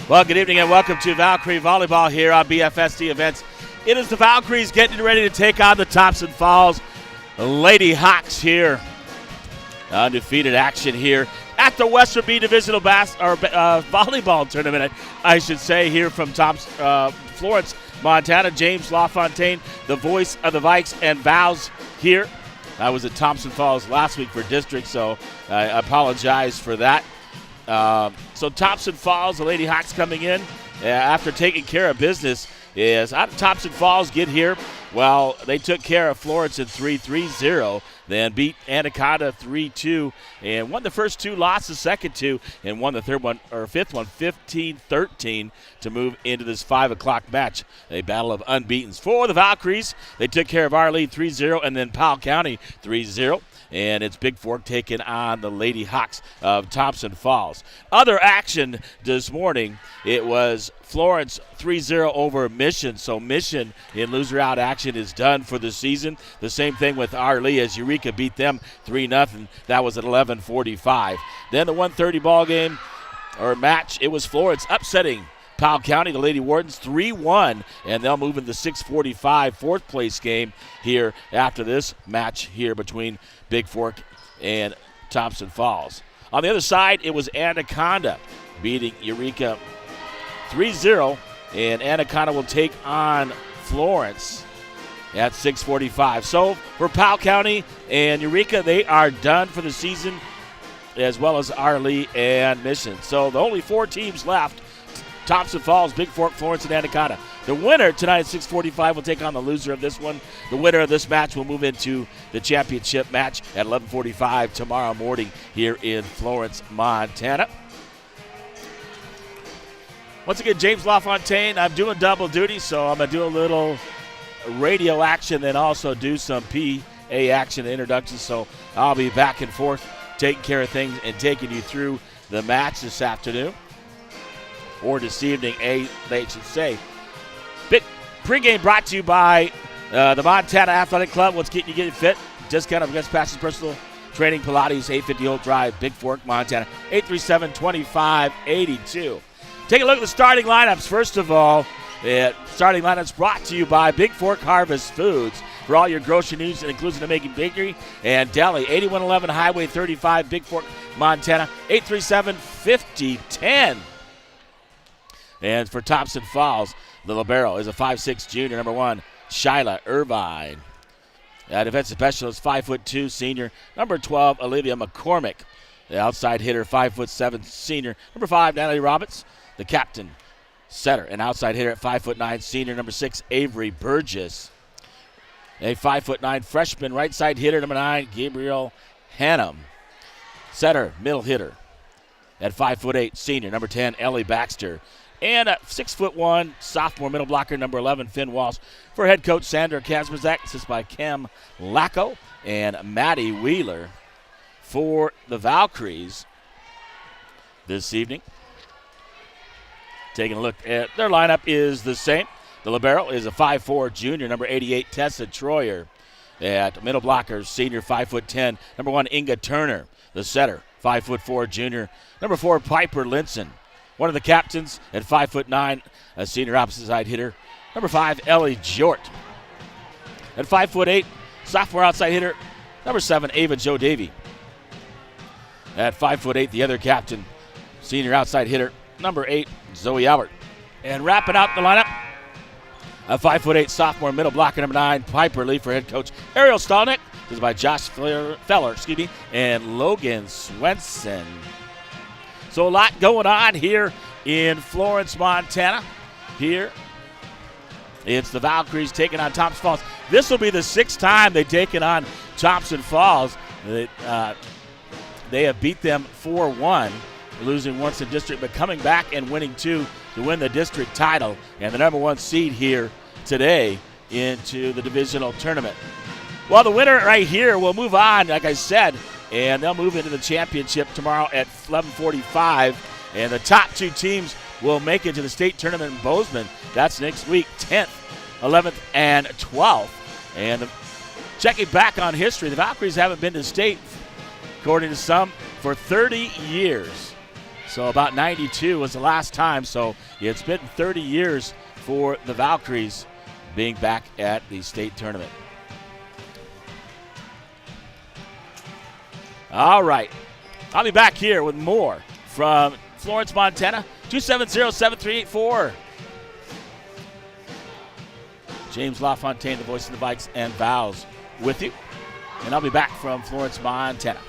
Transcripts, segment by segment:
Well, good evening and welcome to Valkyrie Volleyball here on BFSD Events. It is the Valkyries getting ready to take on the Thompson Falls Lady Hawks here. Undefeated action here at the Western B Divisional Volleyball Tournament, I should say, here from Florence, Montana. James LaFontaine, the voice of the Vikes and Vows here. I was at Thompson Falls last week for district, so I apologize for that. So Thompson Falls, the Lady Hawks coming in after taking care of business. How did Thompson Falls get here? Well, they took care of Florence in 3-3-0, then beat Anaconda 3-2, and won the first two, lost the second two, and won the fifth one 15-13 to move into this 5 o'clock match. A battle of unbeatens. For the Valkyries, they took care of Arlee 3-0 and then Powell County 3-0. And it's Bigfork taking on the Lady Hawks of Thompson Falls. Other action this morning, it was Florence 3-0 over Mission. So Mission in loser-out action is done for the season. The same thing with Arlee as Eureka beat them 3-0. That was at 11:45. Then the 1:30 ball game or match, it was Florence upsetting Powell County, the Lady Wardens, 3-1, and they'll move into the 6:45 fourth place game here after this match here between Bigfork and Thompson Falls. On the other side, it was Anaconda beating Eureka 3-0, and Anaconda will take on Florence at 6:45. So for Powell County and Eureka, they are done for the season, as well as Arlee and Mission. So the only four teams left: Thompson Falls, Bigfork, Florence, and Anaconda. The winner tonight at 6:45 will take on the loser of this one. The winner of this match will move into the championship match at 11:45 tomorrow morning here in Florence, Montana. Once again, James LaFontaine. I'm doing double duty, so I'm going to do a little radio action, then also do some PA action introductions. So I'll be back and forth taking care of things and taking you through the match this afternoon. Or this evening, they should say. Big pregame brought to you by the Montana Athletic Club. What's getting you getting fit? Discount of against Pastors Personal Training, Pilates, 850 Old Drive, Bigfork, Montana, 837-2582. Take a look at the starting lineups. First of all, starting lineups brought to you by Bigfork Harvest Foods. For all your grocery needs, including the Making Bakery and Deli, 8111 Highway 35, Bigfork, Montana, 837-5010. And for Thompson Falls, the libero is a 5'6" junior, number 1, Shyla Irvine. Defensive specialist, 5'2", senior, number 12, Olivia McCormick. The outside hitter, 5'7", senior, number 5, Natalie Roberts. The captain, setter, and outside hitter at 5'9", senior, number 6, Avery Burgess. A 5'9" freshman, right side hitter, number 9, Gabriel Hannum. Setter, middle hitter at 5'8", senior, number 10, Ellie Baxter. And a 6'1", sophomore middle blocker, number 11, Finn Walsh. For head coach Sandra Kazmazak, assisted by Cam Lacko and Maddie Wheeler. For the Valkyries this evening, taking a look at their lineup is the same. The libero is a 5'4", junior, number 88, Tessa Troyer. At middle blocker, senior, 5'10", number 1, Inga Turner. The setter, 5'4", junior, number 4, Piper Linson. One of the captains at 5'9", a senior opposite side hitter, number 5, Ellie Jort. At 5'8", sophomore outside hitter, number 7, Ava Jo Davey. At 5'8", the other captain, senior outside hitter, number 8, Zoe Albert. And wrapping out the lineup, a 5'8", sophomore middle blocker, number 9, Piper Lee. For head coach Ariel Stallnick. This is by Josh Feller, and Logan Swenson. So a lot going on here in Florence, Montana. Here, it's the Valkyries taking on Thompson Falls. This will be the 6th time they've taken on Thompson Falls. They have beat them 4-1, losing once in district, but coming back and winning 2 to win the district title and the number 1 seed here today into the divisional tournament. Well, the winner right here will move on, like I said, and they'll move into the championship tomorrow at 11:45. And the top 2 teams will make it to the state tournament in Bozeman. That's next week, 10th, 11th, and 12th. And checking back on history, the Valkyries haven't been to state, according to some, for 30 years. So about 92 was the last time. So it's been 30 years for the Valkyries being back at the state tournament. All right. I'll be back here with more from Florence, Montana. 270-7384. James LaFontaine, the voice of the Vikes and Vows, with you. And I'll be back from Florence, Montana.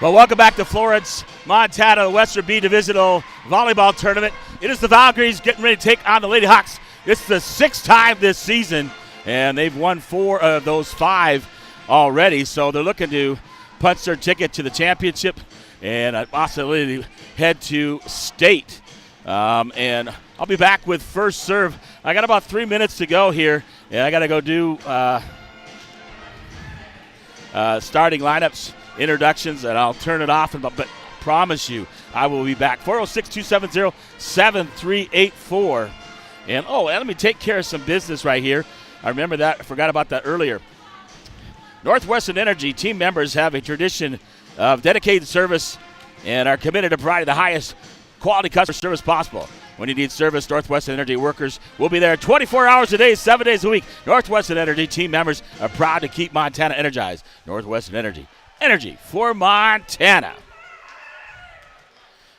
Well, welcome back to Florence, Montana, the Western B Divisional Volleyball Tournament. It is the Valkyries getting ready to take on the Lady Hawks. It's the 6th time this season, and they've won 4 of those 5 already. So they're looking to punch their ticket to the championship and possibly head to state. And I'll be back with first serve. I got about 3 minutes to go here, and I got to go do starting lineups, introductions, and I'll turn it off, but promise you I will be back. 406-270-7384. And let me take care of some business right here. I remember that. I forgot about that earlier. Northwestern Energy team members have a tradition of dedicated service and are committed to providing the highest quality customer service possible. When you need service, Northwestern Energy workers will be there 24 hours a day, 7 days a week. Northwestern Energy team members are proud to keep Montana energized. Northwestern Energy. Energy for Montana.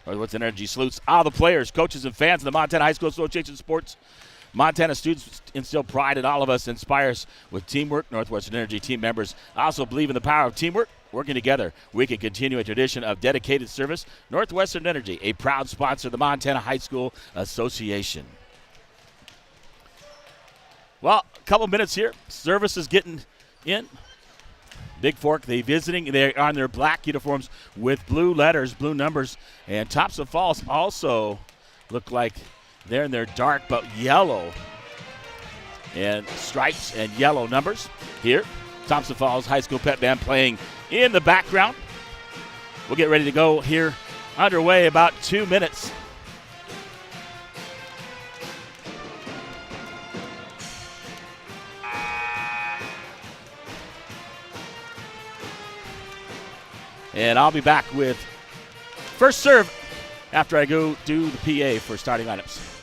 Northwestern Energy salutes all the players, coaches, and fans of the Montana High School Association sports. Montana students instill pride in all of us, inspires with teamwork. Northwestern Energy team members also believe in the power of teamwork. Working together, we can continue a tradition of dedicated service. Northwestern Energy, a proud sponsor of the Montana High School Association. Well, a couple minutes here. Service is getting in. Bigfork, they're on their black uniforms with blue letters, blue numbers. And Thompson Falls also look like they're in their dark but yellow and stripes and yellow numbers here. Thompson Falls High School Pep Band playing in the background. We'll get ready to go here. Underway about 2 minutes. And I'll be back with first serve after I go do the PA for starting lineups.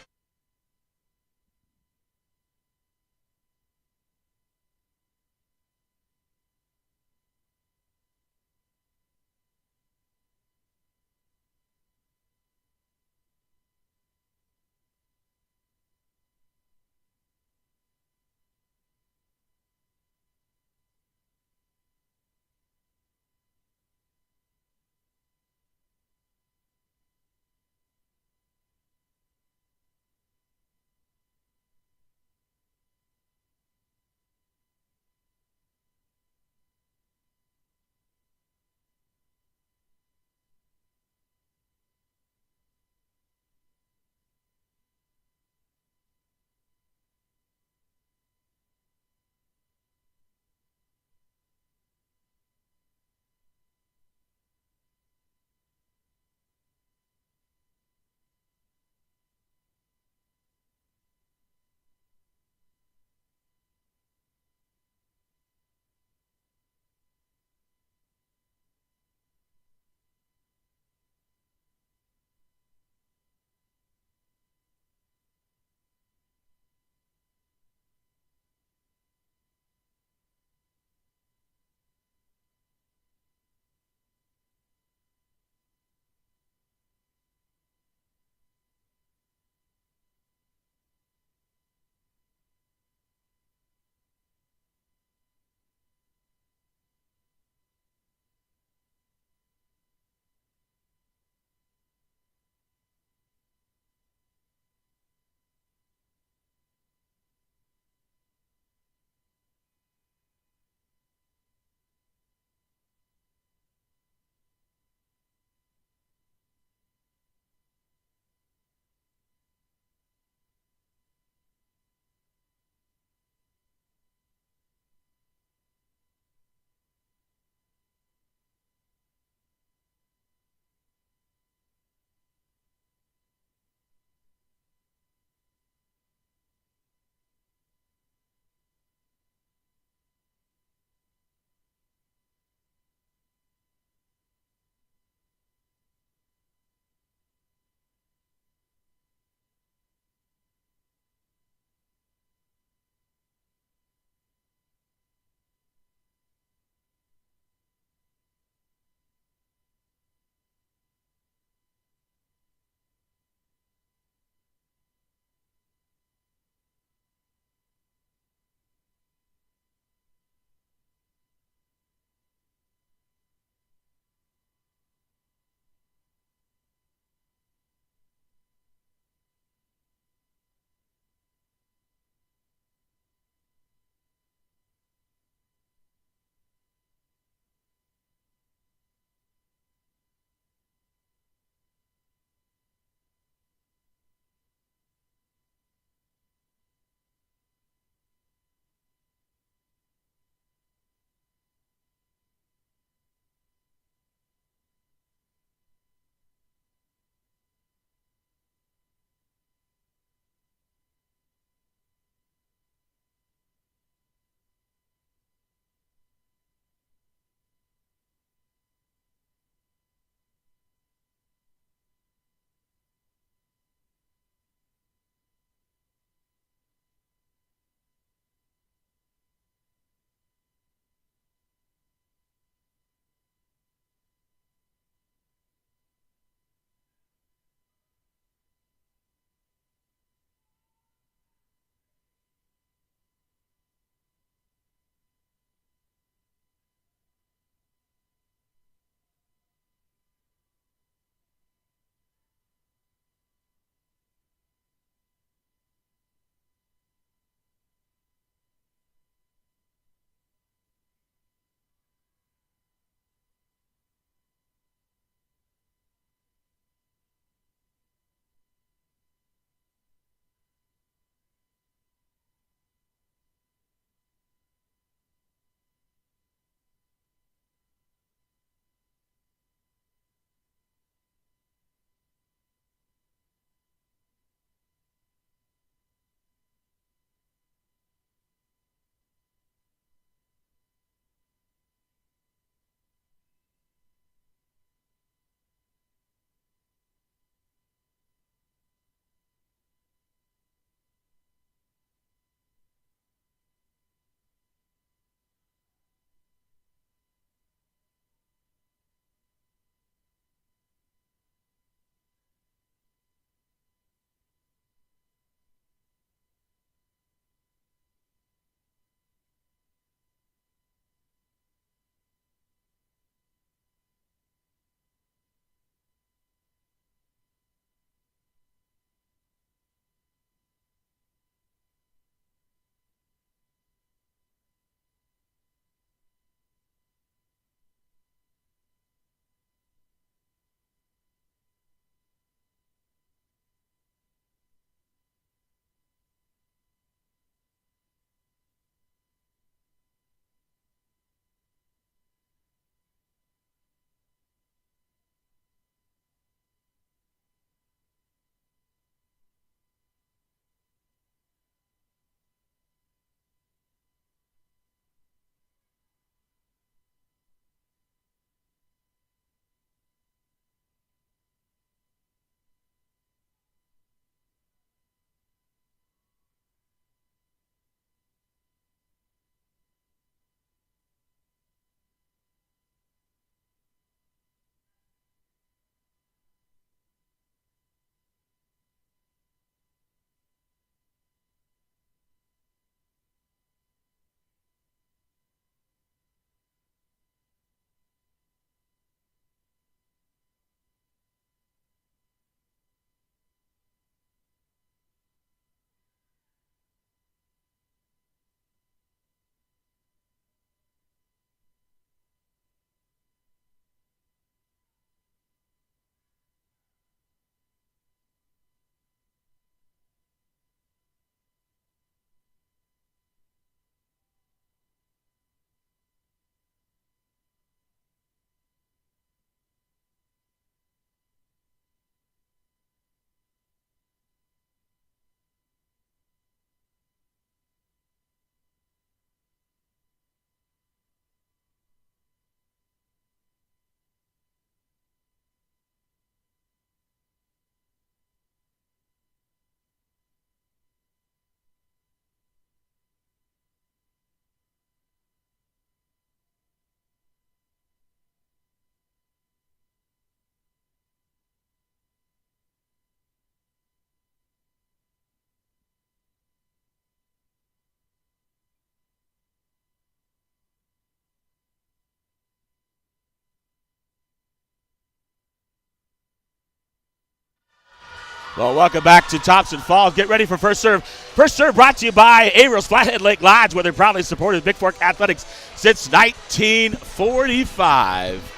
Well, welcome back to Thompson Falls. Get ready for first serve. First serve brought to you by Averils Flathead Lake Lodge, where they've proudly supported Bigfork Athletics since 1945.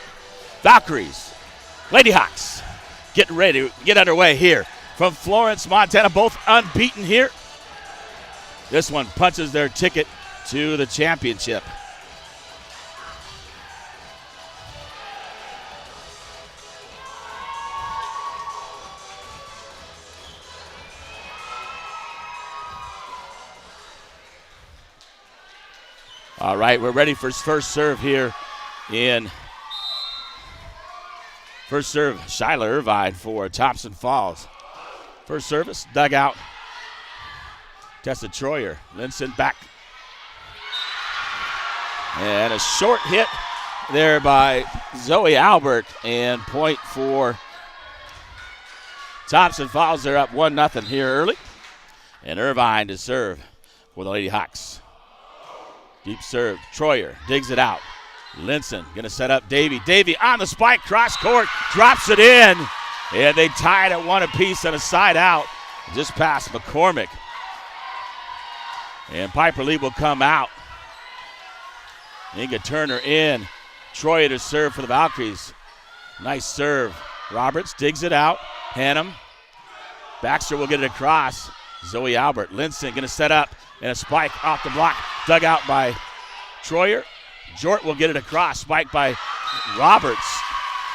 Valkyries, Lady Hawks, getting ready to get underway here from Florence, Montana, both unbeaten here. This one punches their ticket to the championship. All right, we're ready for first serve here in first serve, Shyla Irvine for Thompson Falls. First service, dugout. Tessa Troyer, Linson back. And a short hit there by Zoe Albert, and point for Thompson Falls. They're up 1-0 here early. And Irvine to serve for the Lady Hawks. Deep serve, Troyer digs it out. Linson gonna set up Davy. Davy on the spike, cross court, drops it in. And they tied at one apiece on a side out, just past McCormick. And Piper Lee will come out. Inga Turner in. Troyer to serve for the Valkyries. Nice serve. Roberts digs it out. Hannum. Baxter will get it across. Zoe Albert. Linson gonna set up, and a spike off the block. Dug out by Troyer. Jort will get it across. Spike by Roberts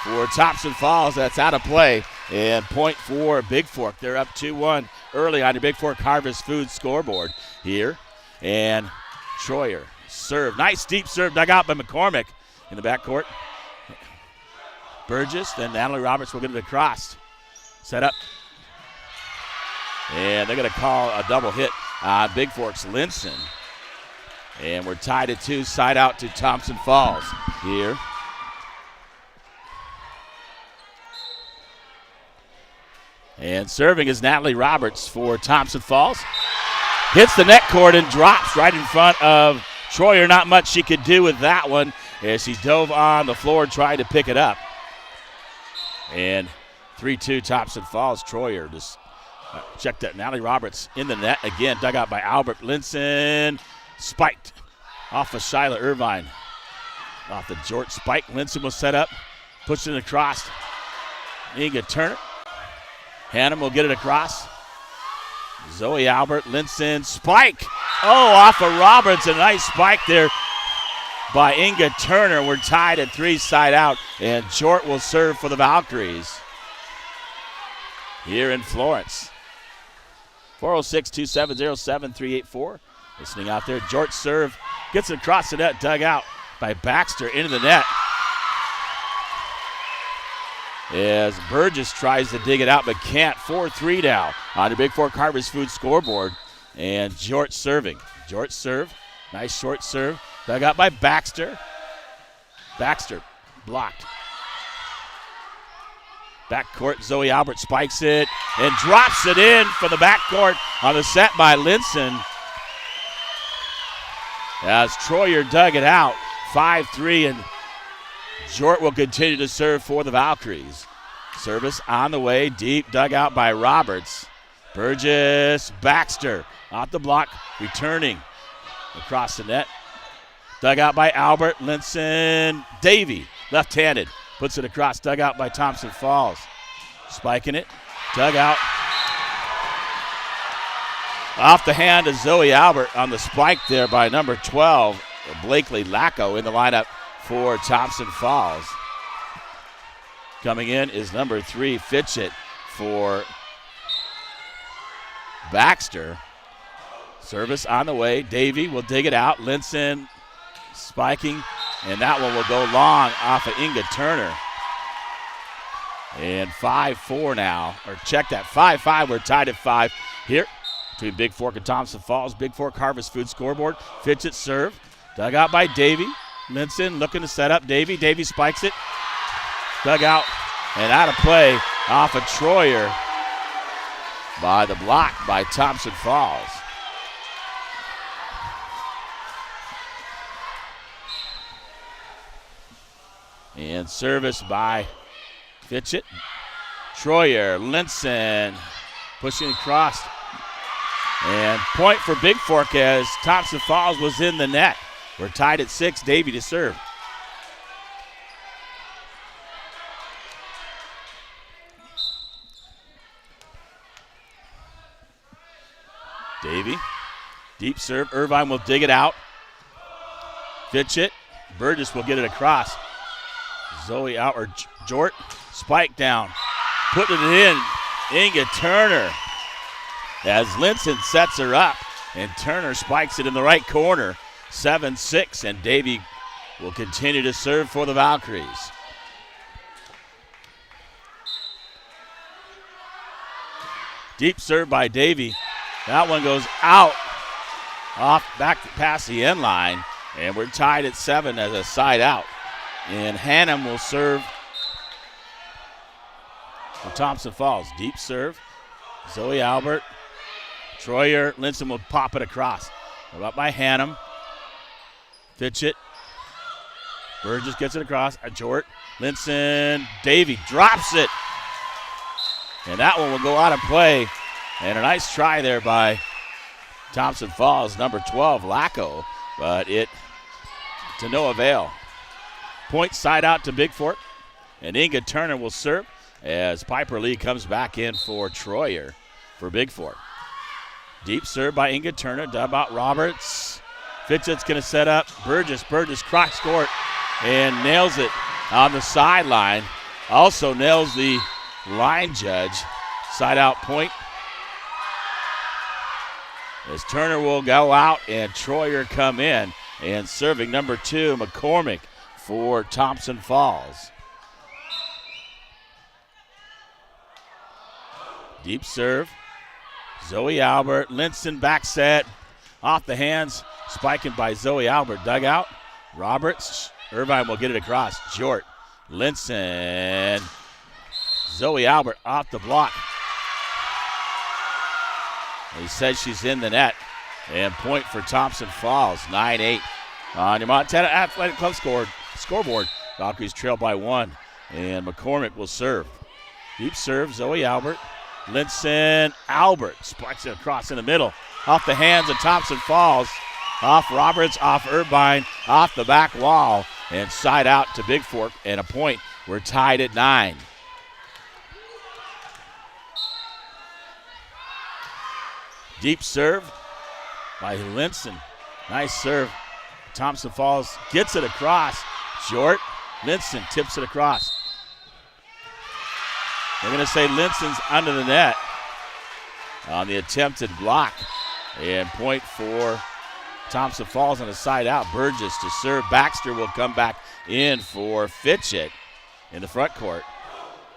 for Thompson Falls. That's out of play. And point for Bigfork. They're up 2-1 early on the Bigfork Harvest Foods scoreboard here. And Troyer serve. Nice deep serve dug out by McCormick in the backcourt. Burgess, then Natalie Roberts will get it across. Set up. And they're going to call a double hit on Bigfork's Linson. And we're tied at 2, side out to Thompson Falls here. And serving is Natalie Roberts for Thompson Falls. Hits the net cord and drops right in front of Troyer. Not much she could do with that one as she dove on the floor trying to pick it up. And 3-2 Thompson Falls. Troyer just checked that. Natalie Roberts in the net again. Dug out by Albert. Linson spiked off of Shyla Irvine. Off the Jort spike. Linson was set up. Pushed it across. Inga Turner. Hannum will get it across. Zoe Albert. Linson spike. Oh, off of Roberts. A nice spike there by Inga Turner. We're tied at 3, side out. And Jort will serve for the Valkyries here in Florence. 406-270-7384. Listening out there. Jort serve. Gets it across the net. Dug out by Baxter into the net. As Burgess tries to dig it out but can't. 4-3 now on the Bigfork Harvest Food scoreboard. And Jort serving. Jort serve. Nice short serve. Dug out by Baxter. Baxter blocked. Backcourt, Zoe Albert spikes it and drops it in for the backcourt on the set by Linson. As Troyer dug it out, 5-3, and Jort will continue to serve for the Valkyries. Service on the way, deep, dug out by Roberts. Burgess, Baxter, off the block, returning across the net. Dug out by Albert, Linson, Davy, left-handed. Puts it across, dug out by Thompson Falls. Spiking it, dug out. Off the hand of Zoe Albert on the spike there by number 12, Blakely Lacko in the lineup for Thompson Falls. Coming in is number 3, Fitchett for Baxter. Service on the way. Davy will dig it out. Linson spiking. And that one will go long off of Inga Turner. And 5-4 now. Or check that, 5-5. We're tied at 5 here between Bigfork and Thompson Falls. Bigfork Harvest Food scoreboard. Fitchett serve. Dug out by Davy. Linson looking to set up Davy. Davy spikes it. Dug out and out of play off of Troyer by the block by Thompson Falls. And service by Fitchett. Troyer, Linson, pushing across. And point for Bigfork as Thompson Falls was in the net. We're tied at 6. Davy to serve. Davy, deep serve. Irvine will dig it out. Pitch it. Burgess will get it across. Zoe out, or Jort, spike down. Putting it in. Inga Turner as Linson sets her up. And Turner spikes it in the right corner. 7-6, and Davy will continue to serve for the Valkyries. Deep serve by Davy. That one goes out, off back past the end line, and we're tied at 7 as a side out. And Hannum will serve for Thompson Falls. Deep serve. Zoe Albert. Troyer. Linson will pop it across. Up by Hannum. Pitch it. Burgess gets it across. Jort. Linson. Davy drops it. And that one will go out of play. And a nice try there by Thompson Falls, number 12, Lacko, but it to no avail. Point side out to Bigfork, and Inga Turner will serve as Piper Lee comes back in for Troyer for Bigfork. Deep serve by Inga Turner, dub out Roberts. Fitchett's going to set up Burgess. Burgess cross court and nails it on the sideline. Also nails the line judge. Side out point. As Turner will go out and Troyer come in, and serving number 2, McCormick for Thompson Falls. Deep serve. Zoe Albert, Linson back set, off the hands, spiking by Zoe Albert. Dugout. Roberts. Irvine will get it across. Jort. Linson. Zoe Albert off the block. He says she's in the net. And point for Thompson Falls, 9-8. On your Montana Athletic Club scoreboard, Valkyries trail by 1. And McCormick will serve. Deep serve, Zoe Albert. Linson Albert spikes it across in the middle. Off the hands of Thompson Falls. Off Roberts, off Irvine, off the back wall. And side out to Bigfork. And a point. We're tied at 9. Deep serve by Linson. Nice serve. Thompson Falls gets it across. Short. Linson tips it across. They're going to say Linson's under the net on the attempted block. And point for Thompson Falls on the side out. Burgess to serve. Baxter will come back in for Fitchett in the front court.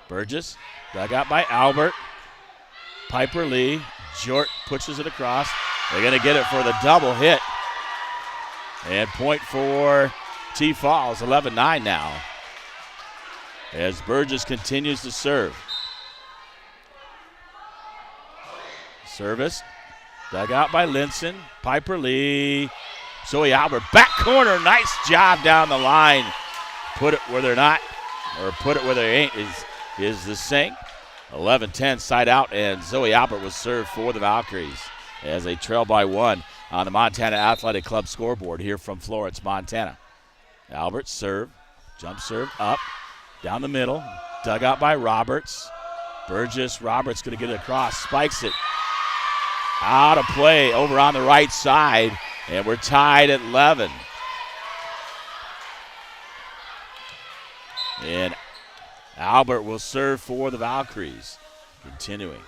Burgess dug out by Albert. Piper Lee. Jort pushes it across. They're going to get it for the double hit. And point for T Falls, 11-9 now. As Burgess continues to serve. Service. Dug out by Linson. Piper Lee. Zoe Albert. Back corner. Nice job down the line. Put it where they're not, or put it where they ain't is the saying. 11-10 side out, and Zoe Albert was served for the Valkyries as they trail by 1 on the Montana Athletic Club scoreboard here from Florence, Montana. Albert serve, jump serve up, down the middle, dug out by Roberts. Burgess, Roberts going to get it across, spikes it. Out of play over on the right side, and we're tied at 11. And Albert will serve for the Valkyries. Continuing.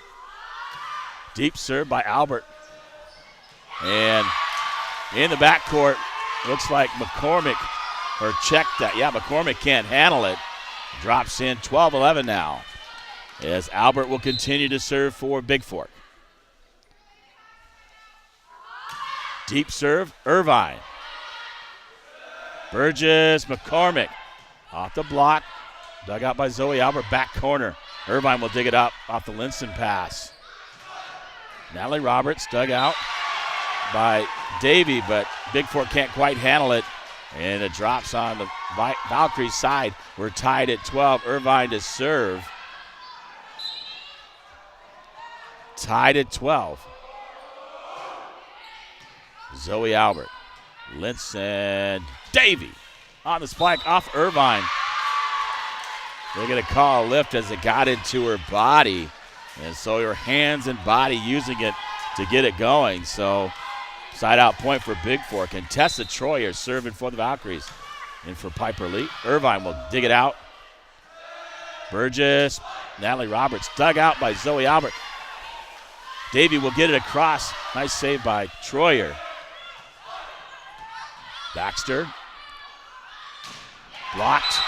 Deep serve by Albert. And in the backcourt, looks like McCormick, or checked that. Yeah, McCormick can't handle it. Drops in 12-11 now. As Albert will continue to serve for Bigfork. Deep serve, Irvine. Burgess, McCormick. Off the block. Dug out by Zoe Albert, back corner. Irvine will dig it up off the Linson pass. Natalie Roberts dug out by Davy, but Bigfork can't quite handle it. And it drops on the Valkyrie side. We're tied at 12. Irvine to serve. tied at 12. Zoe Albert, Linson, Davy on the spike off Irvine. They're going to call a lift as it got into her body. And so her hands and body using it to get it going. So side out point for Bigfork. And Tessa Troyer serving for the Valkyries. And for Piper Lee, Irvine will dig it out. Burgess, Natalie Roberts dug out by Zoe Albert. Davy will get it across. Nice save by Troyer. Baxter. Blocked.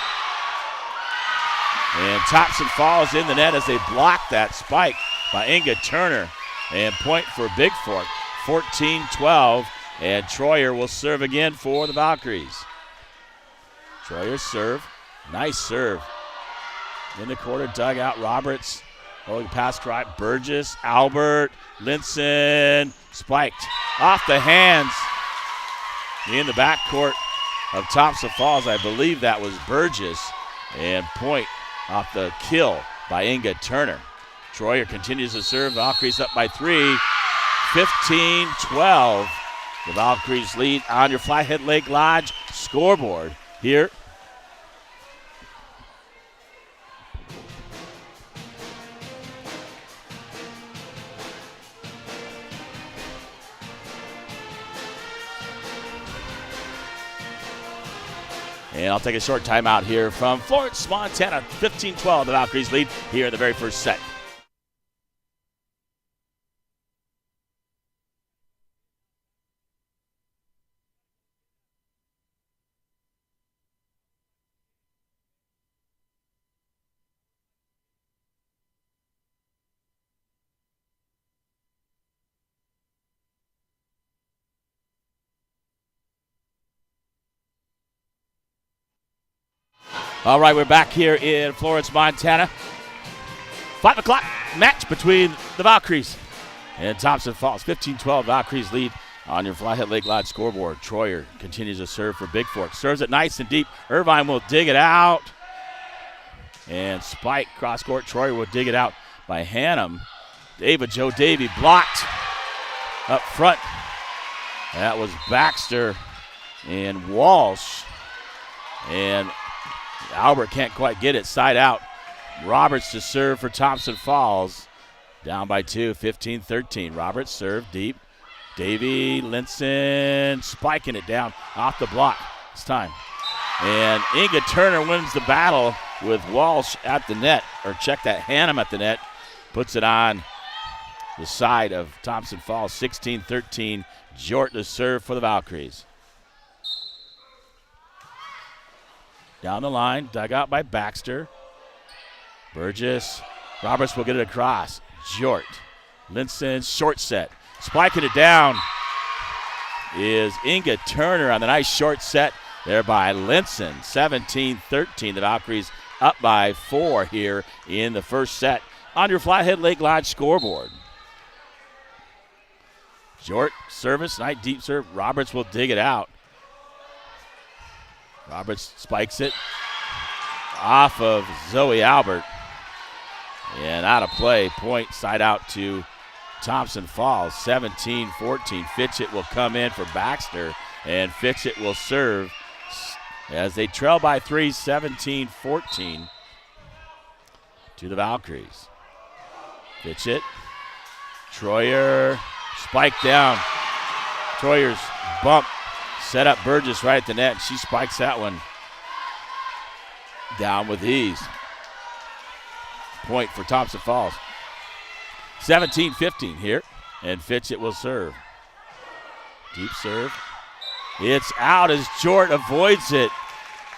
And Thompson falls in the net as they block that spike by Inga Turner. And point for Bigfork, 14-12. And Troyer will serve again for the Valkyries. Troyer serve. Nice serve. In the corner, dug out Roberts. Oh, pass right. Burgess, Albert, Linson, spiked. Off the hands. In the backcourt of Thompson Falls, I believe that was Burgess. And point off the kill by Inga Turner. Troyer continues to serve. Valkyries up by 3. 15-12. The Valkyries lead on your Flathead Lake Lodge scoreboard here. And I'll take a short timeout here from Florence, Montana. 15-12, the Valkyries lead here in the very first set. All right, we're back here in Florence, Montana. 5 o'clock match between the Valkyries and Thompson Falls. 15-12, Valkyries lead on your Flathead Lake Lodge scoreboard. Troyer continues to serve for Bigfork. Serves it nice and deep. Irvine will dig it out. And spike cross court. Troyer will dig it out by Hannum. Joe Davy blocked up front. That was Baxter and Walsh. And Albert can't quite get it. Side out. Roberts to serve for Thompson Falls. Down by 2, 15-13. Roberts serve deep. Davy, Linson, spiking it down off the block. It's time. And Inga Turner wins the battle with Walsh at the net, or check that, Hannum at the net. Puts it on the side of Thompson Falls. 16-13. Jort to serve for the Valkyries. Down the line, dug out by Baxter. Burgess. Roberts will get it across. Jort. Linson, short set. Spiking it down is Inga Turner on the nice short set there by Linson. 17-13. The Valkyries up by 4 here in the first set on your Flathead Lake Lodge scoreboard. Jort, service, nice deep serve. Roberts will dig it out. Roberts spikes it off of Zoe Albert. And out of play, point side out to Thompson Falls, 17-14. Fitchett will come in for Baxter, and Fitchett will serve as they trail by 3, 17-14 to the Valkyries. Fitchett, Troyer, spike down. Troyer's bump set up Burgess right at the net. She spikes that one down with ease. Point for Thompson Falls. 17-15 here, and Fitchett will serve. Deep serve. It's out as Jort avoids it.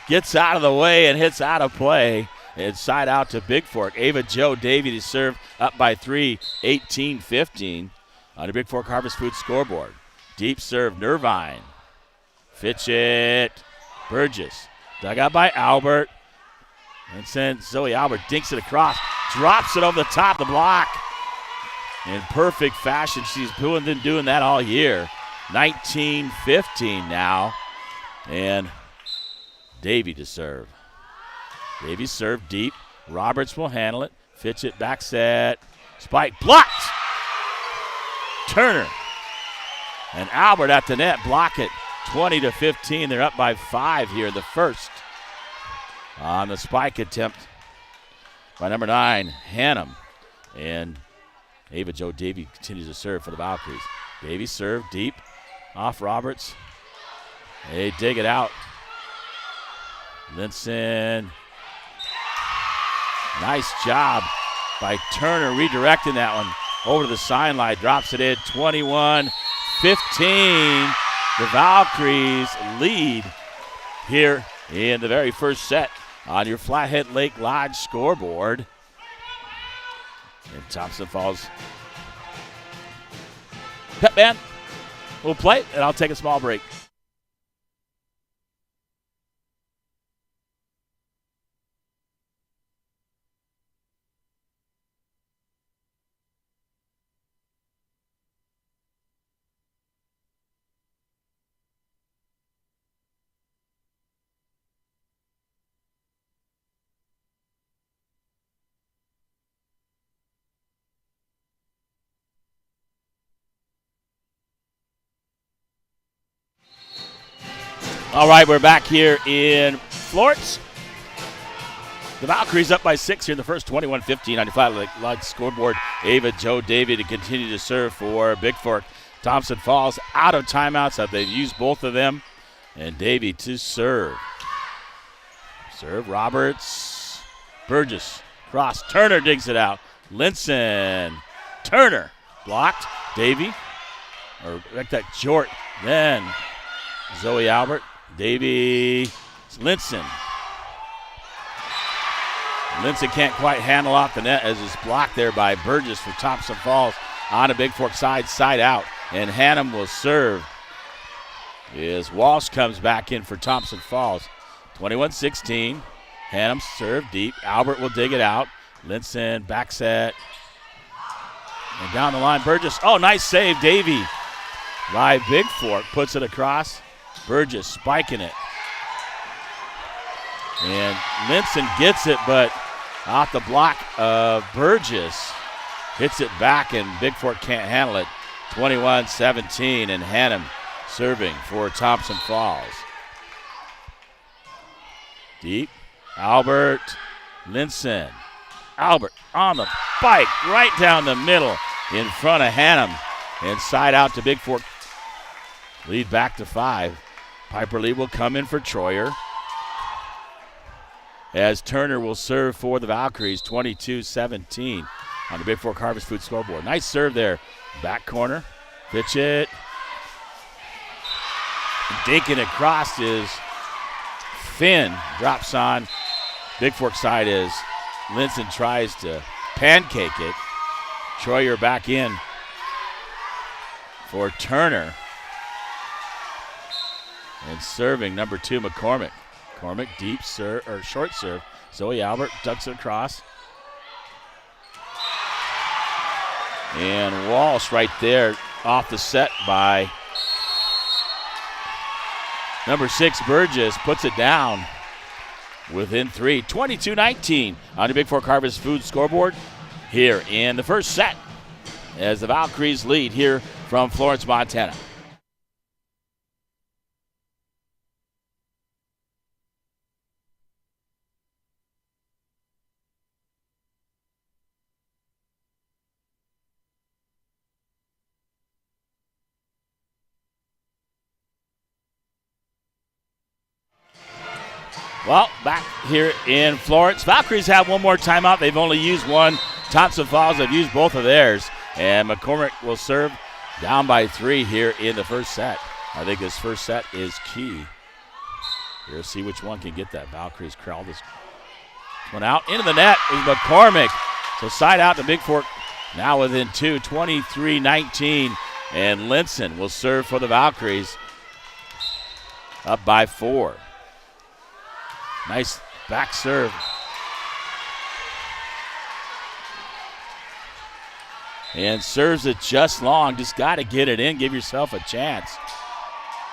Gets out of the way and hits out of play. It's side out to Bigfork. Ava Jo Davy to serve up by 3, 18-15 on the Bigfork Harvest Food scoreboard. Deep serve, Nervine. Fitchett, Burgess. Dug out by Albert. And then Zoe Albert dinks it across. Drops it over the top of the block. In perfect fashion. She's been doing that all year. 19-15 now. And Davy to serve. Davy serve deep. Roberts will handle it. Fitchett back set. Spike blocked Turner. And Albert at the net, block it. 20-15. They're up by 5 here in the first. On the spike attempt by number 9, Hannum. And Ava Jo Davey continues to serve for the Valkyries. Davey serve deep off Roberts. They dig it out. Linson. Nice job by Turner redirecting that one over to the sideline. Drops it in 21-15. The Valkyries lead here in the very first set on your Flathead Lake Lodge scoreboard. And Thompson Falls pep band will play, and I'll take a small break. All right, we're back here in Florence. The Valkyries up by 6 here in the first, 21-15 on your Flathead Lodge scoreboard. Ava Jo Davey to continue to serve for Bigfork. Thompson Falls out of timeouts. They've used both of them. And Davey to serve. Serve Roberts. Burgess. Cross. Turner digs it out. Linson. Turner. Blocked. Davey. Or like that Jort. Then Zoe Albert. Davey, Linson. Linson can't quite handle off the net as it's blocked there by Burgess for Thompson Falls on a Bigfork side out. And Hannum will serve as Walsh comes back in for Thompson Falls. 21-16. Hannum serve deep. Albert will dig it out. Linson back set. And down the line, Burgess. Oh, nice save, Davey. By Bigfork puts it across. Burgess spiking it. And Linson gets it, but off the block of Burgess. Hits it back, and Bigfork can't handle it. 21-17, and Hannum serving for Thompson Falls. Deep. Albert. Linson. Albert on the bike, right down the middle in front of Hannum. And side out to Bigfork. Lead back to 5. Piper Lee will come in for Troyer. As Turner will serve for the Valkyries, 22-17 on the Bigfork Harvest Food scoreboard. Nice serve there. Back corner. Pitch it. Dinking across is Finn. Drops on Bigfork side as Linson tries to pancake it. Troyer back in for Turner. And serving number 2, McCormick. McCormick deep serve or short serve. Zoe Albert ducks it across. And Walsh right there off the set by number 6, Burgess, puts it down within 3. 22-19 on the Bigfork Harvest Food scoreboard here in the first set as the Valkyries lead here from Florence, Montana. Well, back here in Florence. Valkyries have one more timeout. They've only used one. Thompson Falls have used both of theirs. And McCormick will serve down by 3 here in the first set. I think this first set is key. Here, see which one can get that. Valkyries crowd this one out. Into the net is McCormick. So side out to Bigfork. Now within 2, 23-19. And Linson will serve for the Valkyries. Up by 4. Nice back serve. And serves it just long. Just got to get it in. Give yourself a chance.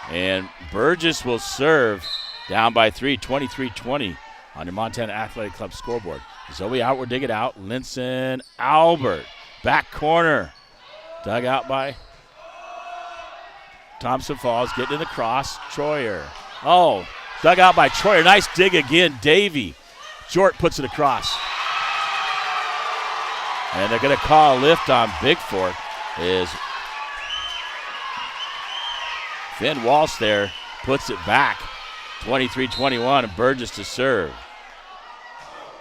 And Burgess will serve down by 3, 23-20 on your Montana Athletic Club scoreboard. Zoe Outward dig it out. Linson Albert. Back corner. Dug out by Thompson Falls getting in the cross. Troyer. Oh, dug out by Troyer. Nice dig again. Davey. Jort puts it across. And they're going to call a lift on Bigfork. Is Finn Walsh there, puts it back. 23-21, and Burgess to serve.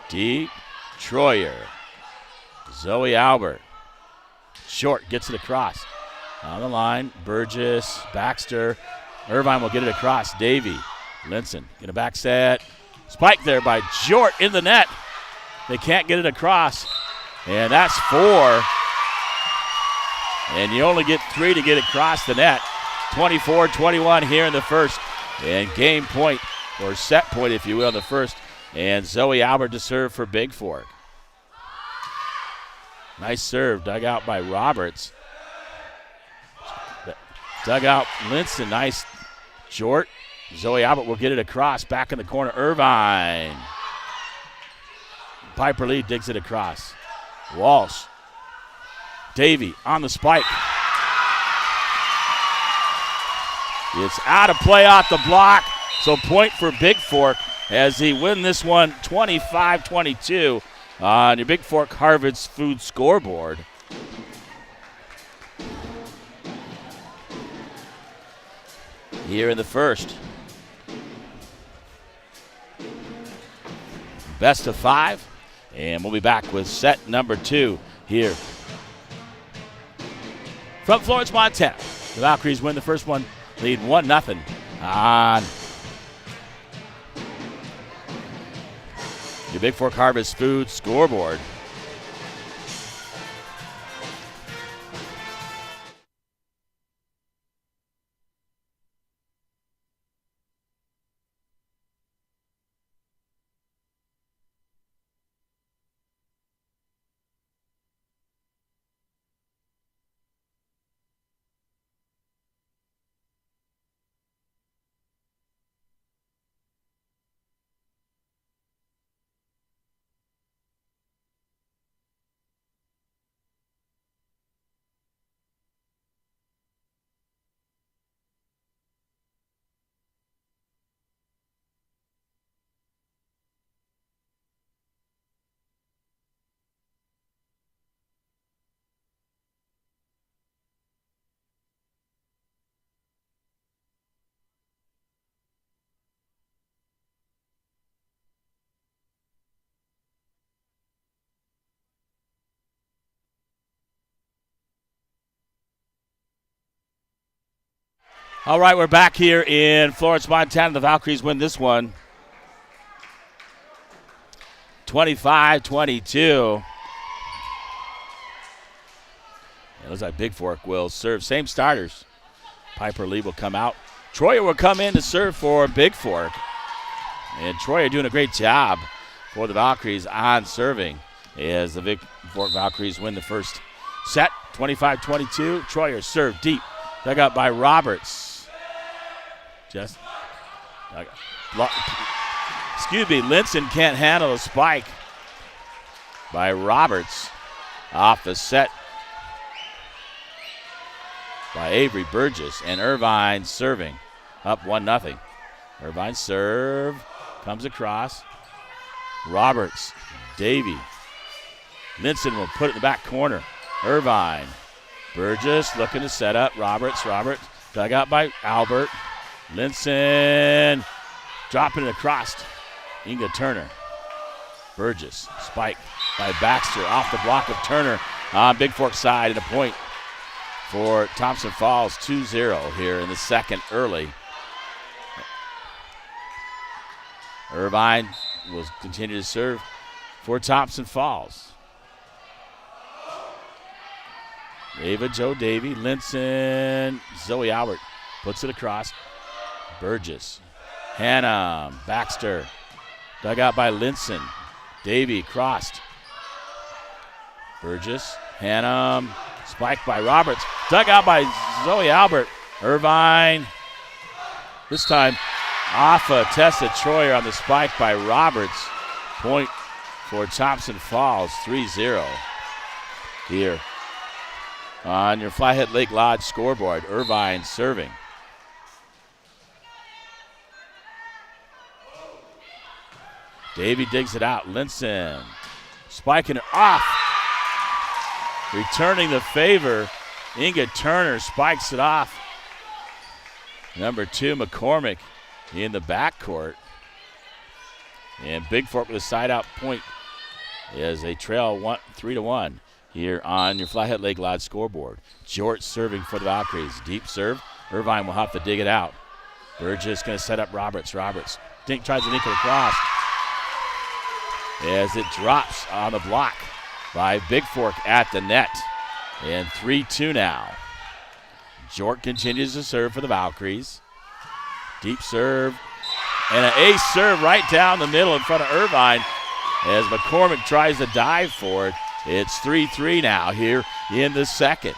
Deep. Troyer. Zoe Albert. Short gets it across. On the line, Burgess, Baxter. Irvine will get it across. Davey. Linson get a back set. Spike there by Jort in the net. They can't get it across. And that's 4. And you only get 3 to get across the net. 24-21 here in the first. And game point, or set point, if you will, in the first. And Zoe Albert to serve for Bigfork. Nice serve, dug out by Roberts. Dug out Linson, nice. Jort. Zoe Albert will get it across, back in the corner, Irvine. Piper Lee digs it across. Walsh. Davey on the spike. It's out of play off the block, so point for Bigfork as he win this one 25-22 on your Bigfork Harvard's Food scoreboard. Here in the first. Best of 5, and we'll be back with set number 2 here from Florence, Montana. The Valkyries win the first one, lead 1-0 on your Bigfork Harvest Food scoreboard. All right, we're back here in Florence, Montana. The Valkyries win this one 25-22. It looks like Bigfork will serve. Same starters. Piper Lee will come out. Troyer will come in to serve for Bigfork. And Troyer doing a great job for the Valkyries on serving as the Bigfork Valkyries win the first set 25-22. Troyer served deep. Dug out by Roberts. Linson can't handle a spike by Roberts off the set by Avery Burgess, and Irvine serving up 1-0. Irvine serve comes across. Roberts, Davey. Linson will put it in the back corner. Irvine, Burgess looking to set up. Roberts dug out by Albert. Linson dropping it across. Inga Turner. Burgess, spike by Baxter off the block of Turner on Bigfork side, and a point for Thompson Falls. 2-0 here in the second early. Irvine will continue to serve for Thompson Falls. Ava Jo Davey, Linson, Zoe Albert puts it across. Burgess, Hannah, Baxter, dug out by Linson. Davey crossed. Burgess, Hannah, spiked by Roberts, dug out by Zoe Albert. Irvine, this time off a Tessa Troyer on the spike by Roberts. Point for Thompson Falls, 3-0 here on your Flathead Lake Lodge scoreboard. Irvine serving. Davy digs it out. Linson spiking it off. Returning the favor. Inga Turner spikes it off. Number 2, McCormick in the backcourt. And Bigfork with a side-out point as they trail 3-1 here on your Flathead Lake Lodge scoreboard. Jort serving for the Valkyries. Deep serve. Irvine will have to dig it out. Burgess going to set up Roberts. Roberts tries to dink it across as it drops on the block by Bigfork at the net. And 3-2 now. Jort continues to serve for the Valkyries. Deep serve. And an ace serve right down the middle in front of Irvine as McCormick tries to dive for it. It's 3-3 now here in the second.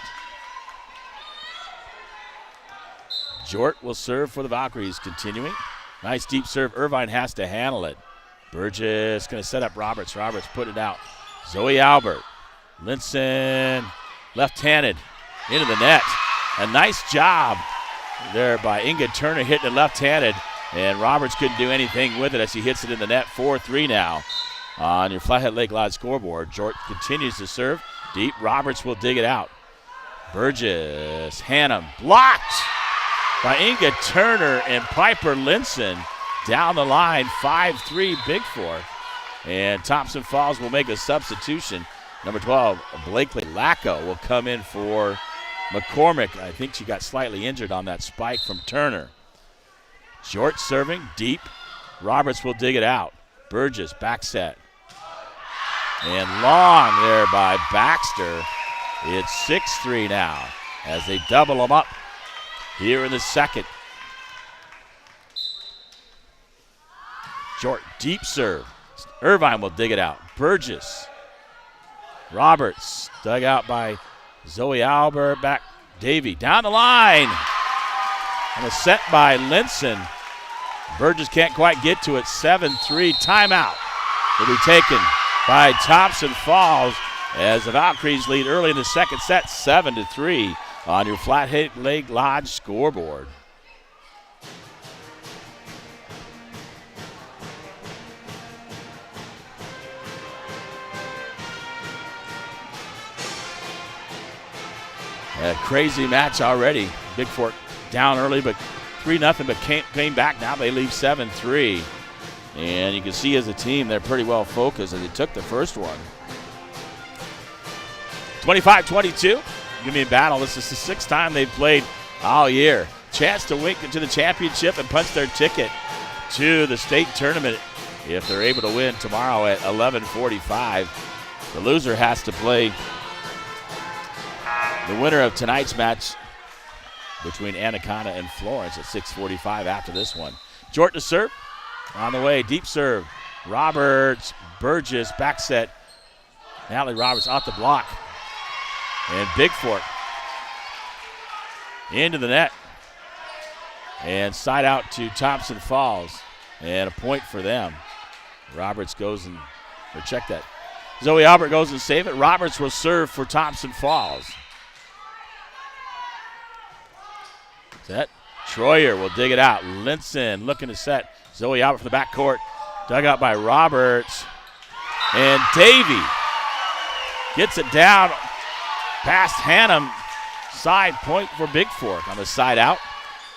Jort will serve for the Valkyries, continuing. Nice deep serve. Irvine has to handle it. Burgess going to set up Roberts. Roberts put it out. Zoe Albert. Linson left-handed into the net. A nice job there by Inga Turner hitting it left-handed. And Roberts couldn't do anything with it as he hits it in the net. 4-3 now on your Flathead Lake Lodge scoreboard. Jort continues to serve. Deep. Roberts will dig it out. Burgess. Hannum. Blocked by Inga Turner and Piper Linson. Down the line. 5-3 Bigfork. And Thompson Falls will make a substitution. Number 12, Blakely Lacko will come in for McCormick. I think she got slightly injured on that spike from Turner. Short serving, deep. Roberts will dig it out. Burgess, back set. And long there by Baxter. It's 6-3 now as they double them up here in the second. Short, deep serve. Irvine will dig it out. Burgess. Roberts, dug out by Zoe Albert. Back, Davy, down the line. And a set by Linson. Burgess can't quite get to it. 7-3. Timeout will be taken by Thompson Falls as the Valkyries lead early in the second set, 7-3 on your Flathead Lake Lodge scoreboard. A crazy match already. Bigfork down early, but 3-0, but came back. Now they leave 7-3. And you can see as a team, they're pretty well focused as they took the first one. 25-22. Give me a battle. This is the sixth time they've played all year. Chance to wink into the championship and punch their ticket to the state tournament if they're able to win tomorrow at 11:45. The loser has to play the winner of tonight's match between Anaconda and Florence at 6:45 after this one. Jort to serve. On the way, deep serve. Roberts, Burgess, back set. Natalie Roberts off the block. And Bigfork into the net. And side out to Thompson Falls. And a point for them. Roberts goes and, or check that. Zoe Albert goes and save it. Roberts will serve for Thompson Falls. Set. Troyer will dig it out. Linson looking to set. Zoe Albert from the backcourt. Dug out by Roberts. And Davy gets it down past Hannum. Side point for Bigfork on the side out.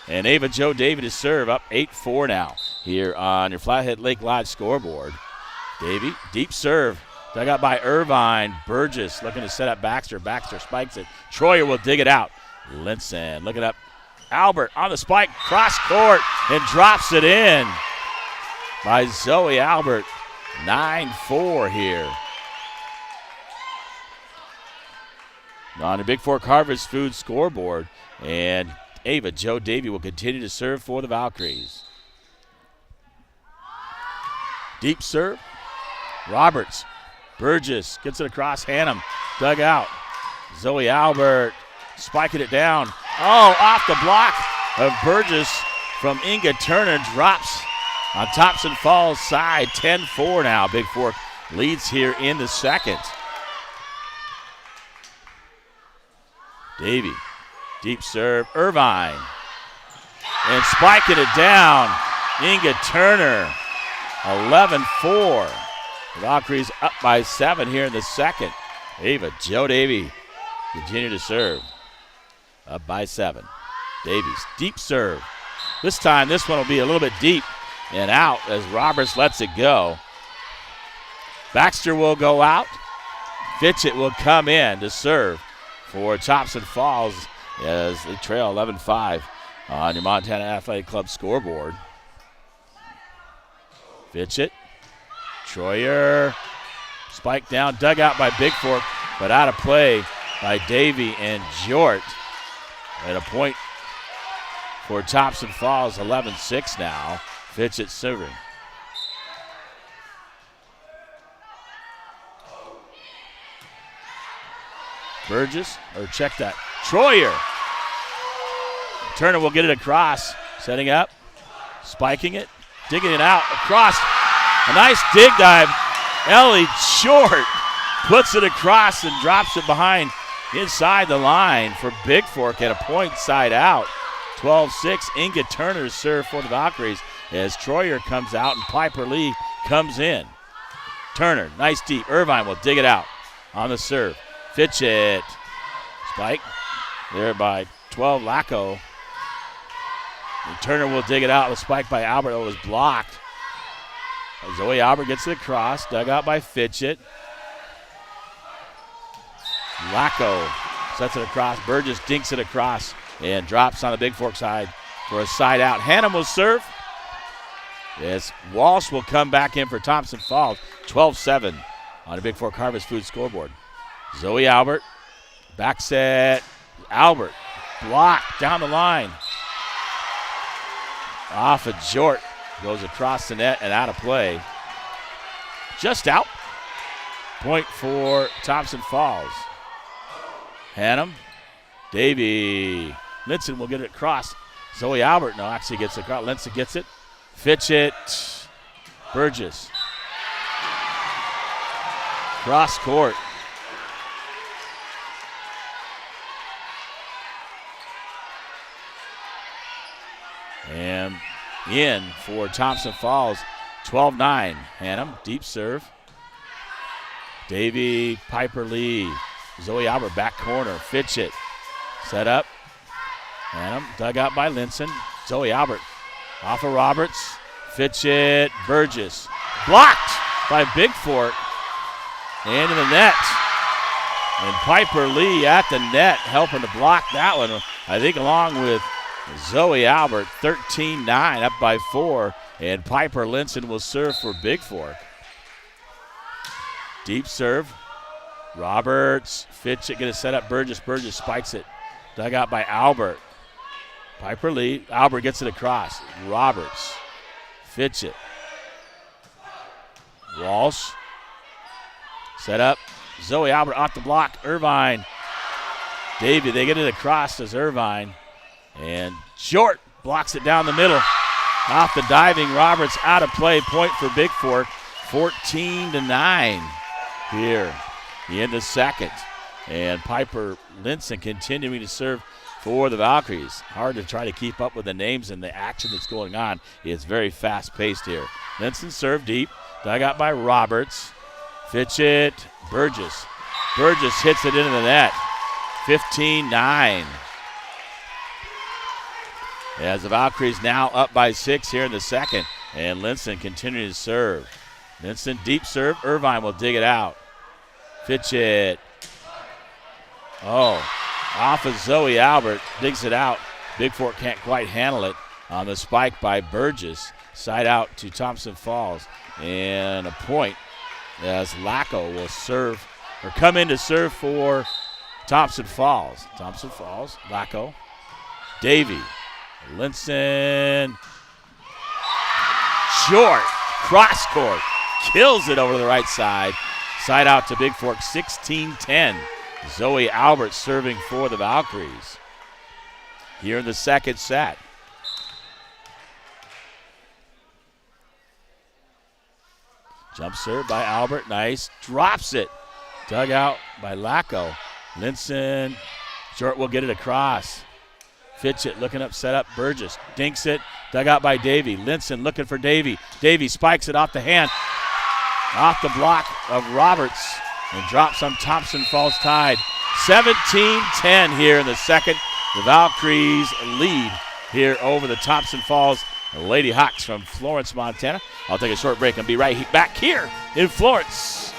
And Ava Jo Davy to serve, up 8-4 now here on your Flathead Lake Lodge scoreboard. Davy, deep serve. Dug out by Irvine. Burgess looking to set up Baxter. Baxter spikes it. Troyer will dig it out. Linson looking up. Albert on the spike, cross court, and drops it in by Zoe Albert. 9-4 here. On the Bigfork Harvest Food scoreboard, and Ava Jo Davy will continue to serve for the Valkyries. Deep serve. Roberts. Burgess gets it across. Hannum dug out. Zoe Albert spiking it down. Oh, off the block of Burgess from Inga Turner. Drops on Thompson Falls side. 10-4 now. Bigfork leads here in the second. Davy, deep serve. Irvine. And spiking it down. Inga Turner 11-4. The Valkyries up by 7 here in the second. Joe Davy continue to serve. Up by 7. Davies, deep serve. This time, this one will be a little bit deep and out as Roberts lets it go. Baxter will go out. Fitchett will come in to serve for Thompson Falls as they trail 11-5 on your Montana Athletic Club scoreboard. Fitchett, Troyer, spike down, dug out by Bigfork, but out of play by Davy and Jort. And a point for Thompson Falls, 11-6 now. Fitchett serving. Burgess, or check that. Troyer. Turner will get it across. Setting up, spiking it, digging it out, across. A nice dig dive. Ellie Short puts it across and drops it behind inside the line for Bigfork at a point side out. 12-6, Inga Turner's serve for the Valkyries as Troyer comes out and Piper Lee comes in. Turner, nice deep. Irvine will dig it out on the serve. Fitchett, spike there by 12, Lacko. And Turner will dig it out. The spike by Albert that was blocked. Zoe Albert gets it across, dug out by Fitchett. Lacko sets it across. Burgess dinks it across and drops on the Bigfork side for a side out. Hannum will serve. Yes, Walsh will come back in for Thompson Falls. 12-7 on the Bigfork Harvest Food scoreboard. Zoe Albert, back set. Albert, blocked down the line. Off of Jort, goes across the net and out of play. Just out. Point for Thompson Falls. Hannum, Davy, Linson will get it across. Zoe Albert, no, actually gets it across. Linson gets it. Fitchett, Burgess. Cross court. And in for Thompson Falls, 12-9. Hannum, deep serve. Davy, Piper Lee, Zoe Albert, back corner. Fitchett, set up. Hannum, dug out by Linson. Zoe Albert, off of Roberts. Fitchett, Burgess, blocked by Bigfork. Into the net. And Piper Lee at the net, helping to block that one. I think along with Zoe Albert, 13-9, up by 4. And Piper Linson will serve for Bigfork. Deep serve. Roberts, Fitchett going to set up Burgess. Burgess spikes it. Dug out by Albert. Piper Lee. Albert gets it across. Roberts. Fitchett. Walsh. Set up. Zoe Albert off the block. Irvine. Davy, they get it across as Irvine. And Short blocks it down the middle. Off the diving Roberts, out of play. Point for Bigfork. 14-9 here in the second. And Piper Linson continuing to serve for the Valkyries. Hard to try to keep up with the names and the action that's going on. It's very fast-paced here. Linson serve deep. Dug out by Roberts. Fitchett, Burgess. Burgess hits it into the net. 15-9. As the Valkyries now up by 6 here in the second. And Linson continuing to serve. Linson deep serve. Irvine will dig it out. Fitchett. Oh, off of Zoe Albert. Digs it out. Bigfork can't quite handle it on the spike by Burgess. Side out to Thompson Falls. And a point as Lacko will serve, or come in to serve for Thompson Falls. Thompson Falls, Lacko. Davy. Linson. Short. Cross court. Kills it over to the right side. Side out to Bigfork, 16-10. Zoe Albert serving for the Valkyries here in the second set. Jump serve by Albert, nice. Drops it. Dug out by Lacko. Linson, Short will get it across. Fitchett looking up, set up. Burgess dinks it. Dug out by Davy. Linson looking for Davy. Davy spikes it off the hand, off the block of Roberts, and drops on Thompson Falls Tide. 17-10 here in the second. The Valkyries lead here over the Thompson Falls Lady Hawks from Florence, Montana. I'll take a short break and be right back here in Florence.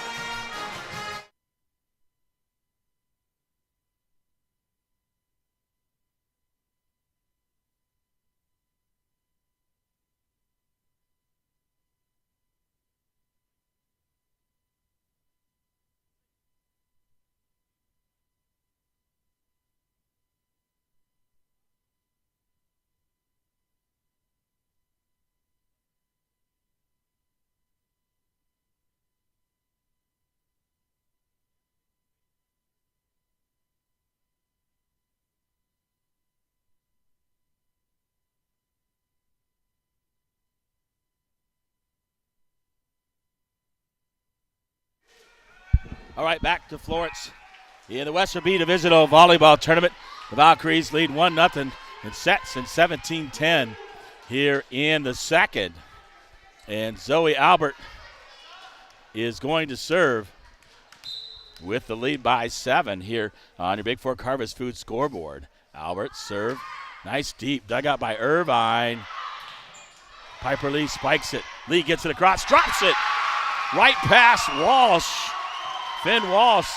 All right, back to Florence in the Western B Divisional Volleyball Tournament. The Valkyries lead 1-0 in sets and 17-10 here in the second. And Zoe Albert is going to serve with the lead by 7 here on your Bigfork Harvest Food scoreboard. Albert serve, nice deep, dug out by Irvine. Piper Lee spikes it. Lee gets it across, drops it right past Walsh. Finn Walsh,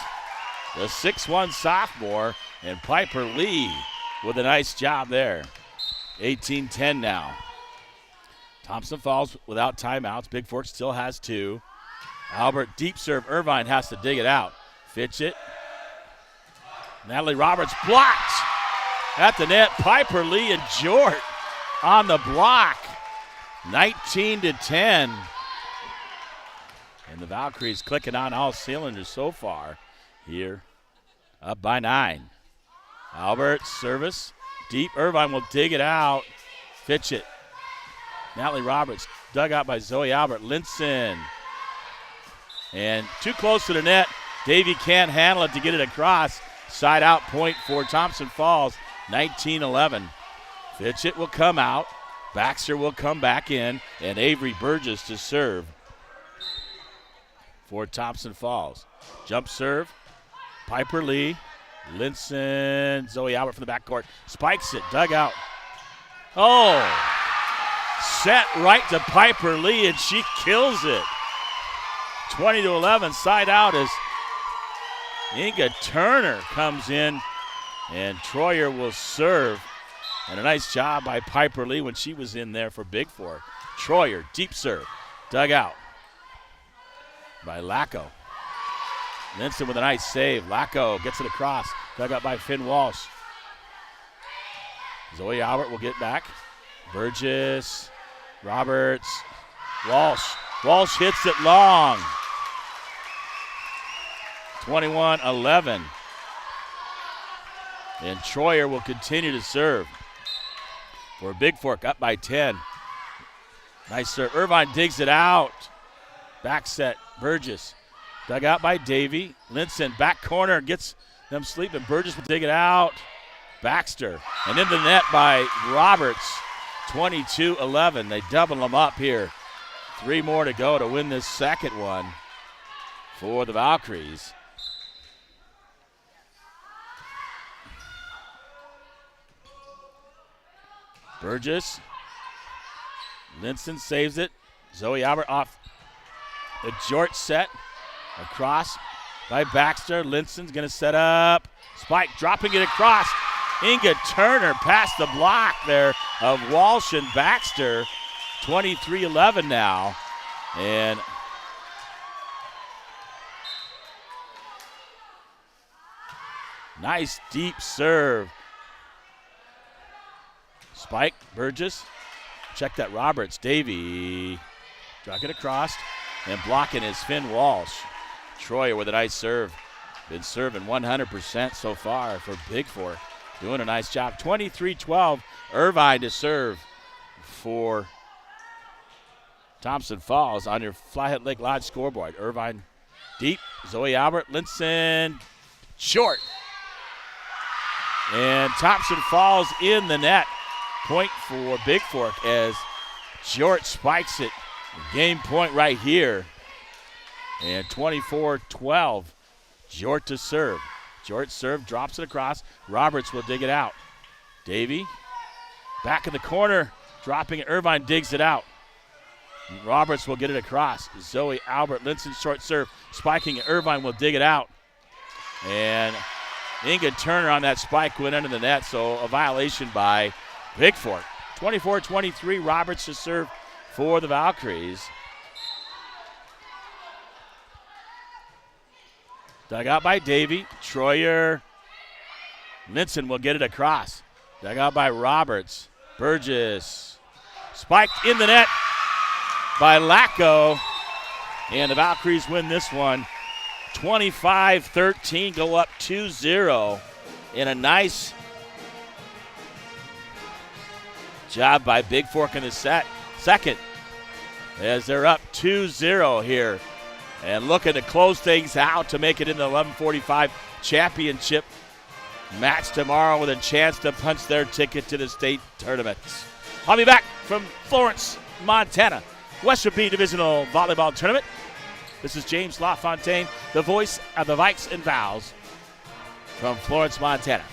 the 6'1 sophomore, and Piper Lee with a nice job there. 18-10 now. Thompson Falls without timeouts. Bigfork still has 2. Albert deep serve. Irvine has to dig it out. Fitch it. Natalie Roberts blocked at the net. Piper Lee and Jort on the block. 19-10. And the Valkyries clicking on all cylinders so far here, up by 9. Albert, service, deep. Irvine will dig it out. Fitch it. Natalie Roberts, dug out by Zoe Albert. Linson. And too close to the net. Davy can't handle it to get it across. Side out point for Thompson Falls, 19-11. Fitch it will come out. Baxter will come back in, and Avery Burgess to serve for Thompson Falls. Jump serve, Piper Lee, Linson, Zoe Albert from the backcourt, spikes it, dug out. Oh, set right to Piper Lee, and she kills it. 20-11, side out as Inga Turner comes in, and Troyer will serve. And a nice job by Piper Lee when she was in there for Bigfork. Troyer, deep serve, dug out by Lacko. Linson with a nice save. Lacko gets it across. Dug up by Finn Walsh. Zoe Albert will get back. Burgess, Roberts, Walsh. Walsh hits it long. 21-11. And Troyer will continue to serve for Bigfork, up by 10. Nice serve. Irvine digs it out. Back set. Burgess. Dug out by Davy. Linson, back corner, gets them sleeping. Burgess will dig it out. Baxter. And in the net by Roberts. 22-11. They double them up here. 3 more to go to win this second one for the Valkyries. Burgess. Linson saves it. Zoe Albert off the Jort set. Across by Baxter. Linson's going to set up. Spike dropping it across. Inga Turner past the block there of Walsh and Baxter. 23-11 now. And nice deep serve. Spike, Burgess. Check that Roberts. Davy. Drag it across. And blocking is Finn Walsh. Troyer with a nice serve. Been serving 100% so far for Bigfork. Doing a nice job. 23-12. Irvine to serve for Thompson Falls on your Flathead Lake Lodge scoreboard. Irvine deep. Zoe Albert. Linson short. And Thompson Falls in the net. point for Bigfork as Jort spikes it. Game point right here. And 24-12. Jort to serve. Jort serve, drops it across. Roberts will dig it out. Davey back in the corner, dropping it. Irvine digs it out. Roberts will get it across. Zoe Albert Linson short serve, spiking it. Irvine will dig it out. And Inga Turner on that spike went under the net, so a violation by Bigfork. 24-23, Roberts to serve for the Valkyries. Dug out by Davey. Troyer. Linson will get it across. Dug out by Roberts. Burgess. Spiked in the net by Lacko. And the Valkyries win this one. 25-13, go up 2-0. In a nice job by Bigfork in the second. As they're up 2-0 here. And looking to close things out to make it in the 11:45 championship match tomorrow with a chance to punch their ticket to the state tournament. I'll be back from Florence, Montana. Western B Divisional Volleyball Tournament. This is James LaFontaine, the voice of the Vikes and Vows from Florence, Montana.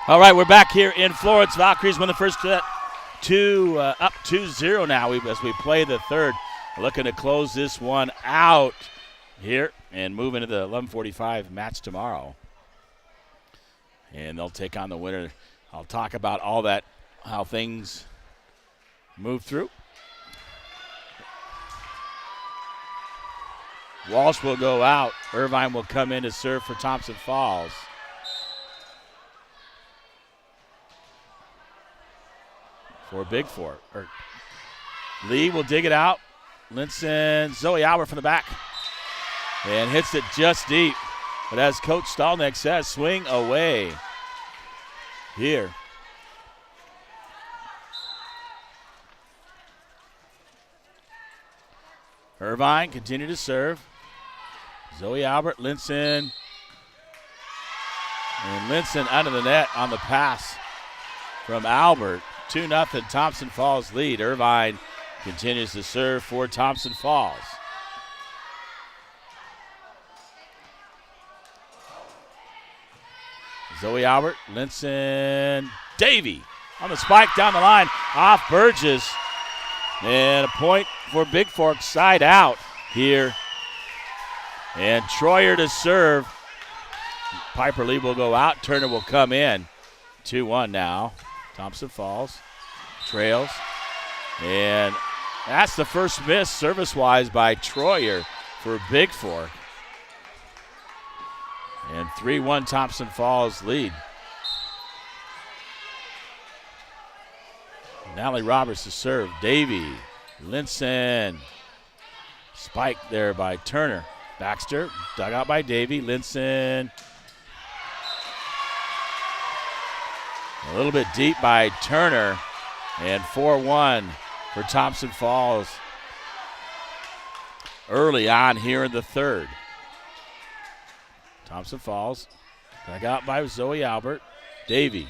All right, we're back here in Florence. Valkyries win the first set, up 2-0 now as we play the third. Looking to close this one out here and move into the 11:45 match tomorrow. And they'll take on the winner. I'll talk about all that, how things move through. Walsh will go out. Irvine will come in to serve for Thompson Falls. For Bigfork. Lee will dig it out. Linson, Zoe Albert from the back. And hits it just deep. But as Coach Stalneck says, swing away here. Irvine continue to serve. Zoe Albert, Linson. And Linson under the net on the pass from Albert. 2-0 Thompson Falls lead. Irvine continues to serve for Thompson Falls. Zoe Albert, Linson, Davey on the spike down the line off Burgess. And a point for Bigfork side out here. And Troyer to serve. Piper Lee will go out. Turner will come in. 2-1 now. Thompson Falls trails. And that's the first miss service-wise by Troyer for Bigfork. And 3-1 Thompson Falls lead. Natalie Roberts to serve. Davey, Linson. Spike there by Turner. Baxter, dug out by Davey. Linson. A little bit deep by Turner. And 4-1 for Thompson Falls early on here in the third. Thompson Falls, dug out by Zoe Albert. Davey.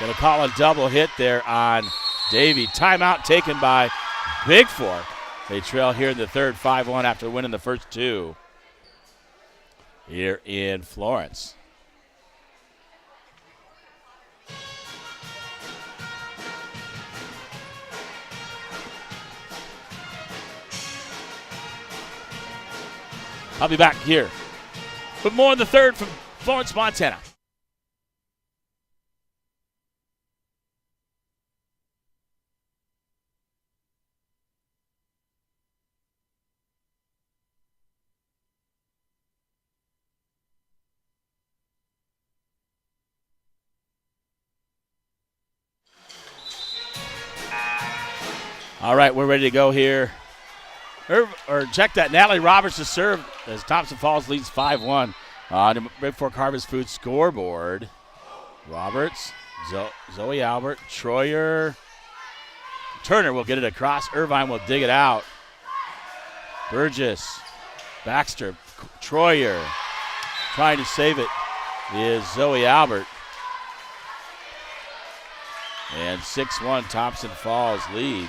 Going to call a double hit there on Davey. Timeout taken by Bigfork. They trail here in the third 5-1 after winning the first two. here in Florence. I'll be back here with more in the third from Florence, Montana. All right, we're ready to go here. Check that. Natalie Roberts to serve as Thompson Falls leads 5-1 on the Bigfork Harvest Food scoreboard. Roberts, Zoe Albert, Troyer. Turner will get it across. Irvine will dig it out. Burgess, Baxter, Troyer. Trying to save it is Zoe Albert. And 6-1, Thompson Falls leads.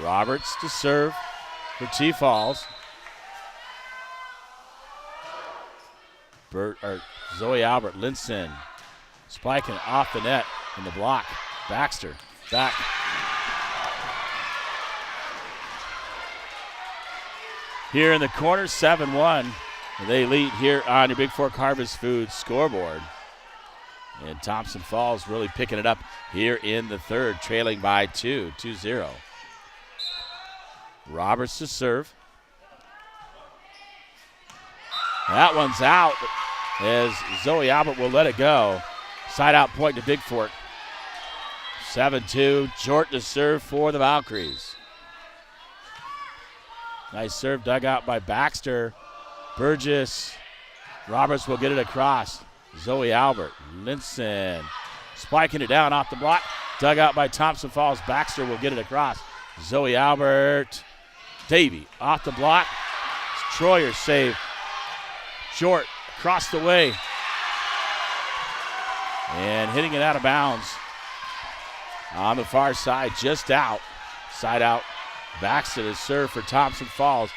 Roberts to serve for T-Falls. Zoe Albert, Linson, spiking off the net in the block. Baxter, back. Here in the corner, 7-1. They lead here on your Bigfork Harvest Food scoreboard. And Thompson Falls really picking it up here in the third, trailing by 2-0. Roberts to serve. That one's out as Zoe Albert will let it go. Side out point to Bigfork. 7-2. Short to serve for the Valkyries. Nice serve dug out by Baxter. Burgess. Roberts will get it across. Zoe Albert. Linson. Spiking it down off the block. Dug out by Thompson Falls. Baxter will get it across. Zoe Albert. Davey off the block. Troyer save. Short across the way. And hitting it out of bounds. On the far side, just out. Side out. Baxter to serve for Thompson Falls.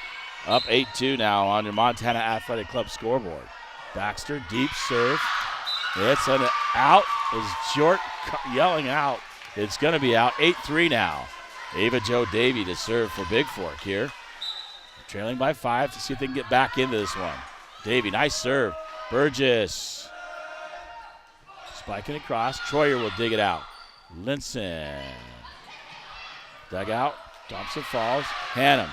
Up 8-2 now on your Montana Athletic Club scoreboard. Baxter, deep serve. It's an out. Is Short yelling out. It's going to be out. 8-3 now. Ava Jo Davey to serve for Bigfork here. Trailing by 5 to see if they can get back into this one. Davey, nice serve. Burgess. Spiking across. Troyer will dig it out. Linson. Dug out. Thompson Falls. Hannum.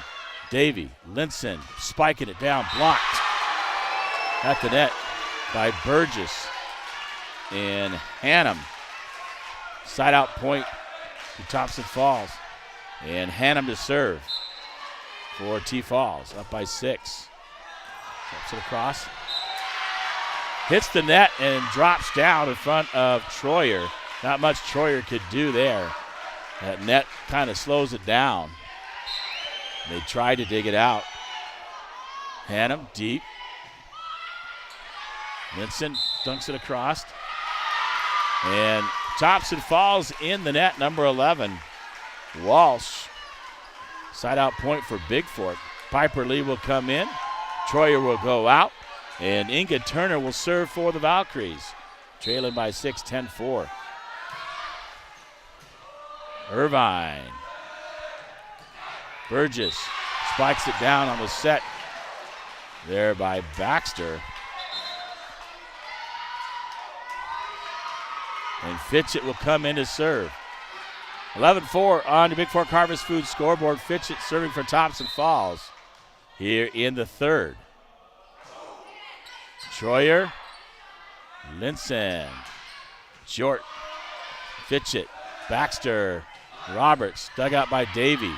Davey. Linson. Spiking it down. Blocked. At the net by Burgess. And Hannum. Side out point to Thompson Falls. And Hannum to serve for T-Falls, up by 6. Drops it across. Hits the net and drops down in front of Troyer. Not much Troyer could do there. That net kind of slows it down. They tried to dig it out. Hannum deep. Vincent dunks it across. And Thompson Falls in the net, number 11. Walsh. Side out point for Bigfork. Piper Lee will come in. Troyer will go out. And Inga Turner will serve for the Valkyries. Trailing by 6, 10-4. Irvine. Burgess spikes it down on the set there by Baxter. And Fitchett will come in to serve. 11-4 on the Bigfork Harvest Food scoreboard. Fitchett serving for Thompson Falls here in the third. Troyer. Linson. Short. Fitchett. Baxter. Roberts. Dug out by Davey.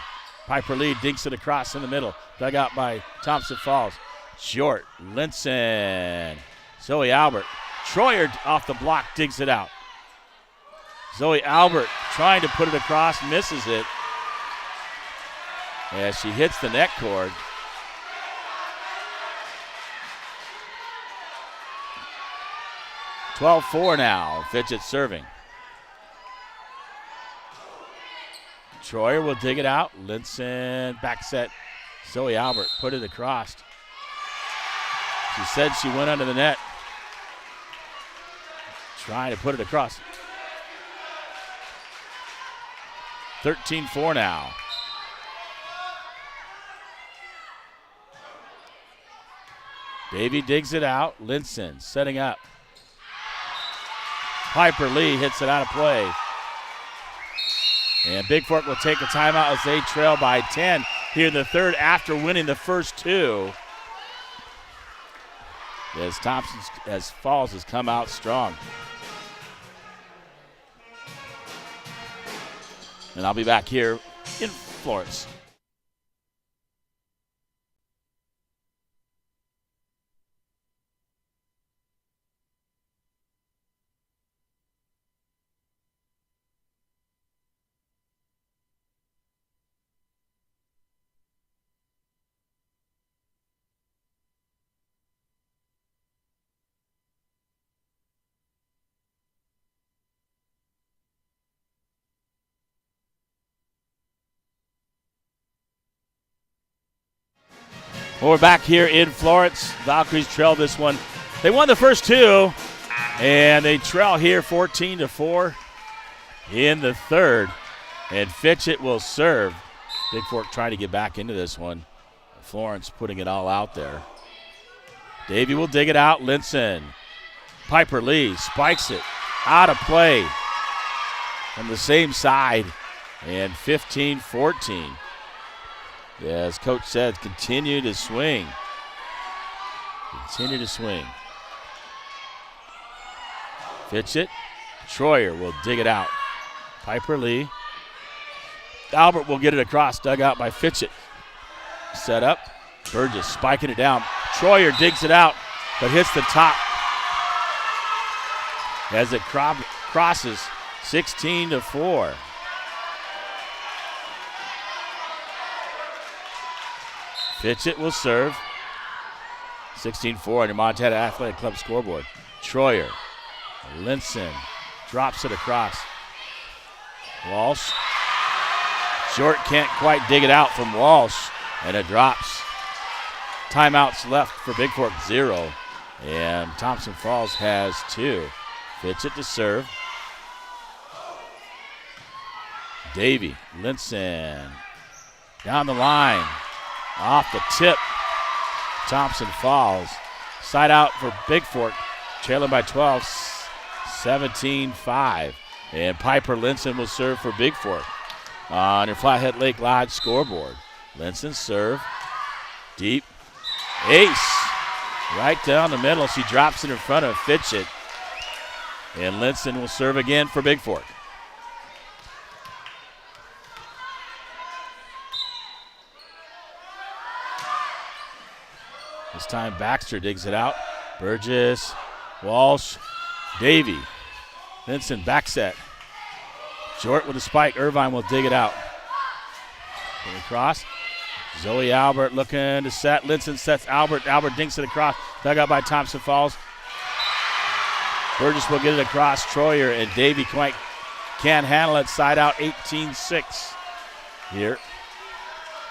Piper Lee dinks it across in the middle. Dug out by Thompson Falls. Short. Linson. Zoe Albert. Troyer off the block digs it out. Zoe Albert trying to put it across, misses it. As she hits the net cord. (12-4) now. Fitchett serving. Troyer will dig it out. Linson back set. Zoe Albert put it across. She said she went under the net. Trying to put it across. 13-4 now. Davy digs it out. Linson setting up. Piper Lee hits it out of play. And Bigfork will take a timeout as they trail by 10 here in the third after winning the first two. As Thompson, as Falls has come out strong. And I'll be back here in Florence. Well, we're back here in Florence. Valkyries trail this one. They won the first two, and they trail here 14-4 in the third. And Fitchett will serve. Bigfork trying to get back into this one. Florence putting it all out there. Davy will dig it out. Linson. Piper Lee spikes it out of play from the same side. And 15-14. Yeah, as Coach said, continue to swing. Continue to swing. Fitchett. Troyer will dig it out. Piper Lee. Albert will get it across, dug out by Fitchett. Set up. Burgess spiking it down. Troyer digs it out, but hits the top as it crosses 16-4. Fitchett will serve. 16-4 on your Montana Athletic Club scoreboard. Troyer. Linson drops it across. Walsh. Short can't quite dig it out from Walsh, and it drops. Timeouts left for Bigfork, 0. And Thompson Falls has 2. Fitchett to serve. Davy. Linson. Down the line. Off the tip, Thompson Falls. Side out for Bigfork, trailing by 12, 17-5. And Piper Linson will serve for Bigfork on your Flathead Lake Lodge scoreboard. Linson serve, deep, ace, right down the middle. She drops it in front of Fitchett. And Linson will serve again for Bigfork. This time Baxter digs it out. Burgess, Walsh, Davy. Linson back set. Short with a spike. Irvine will dig it out. Put it across. Zoe Albert looking to set. Linson sets Albert. Albert dinks it across. Dug out by Thompson Falls. Burgess will get it across. Troyer and Davy can't handle it. Side out 18-6 here.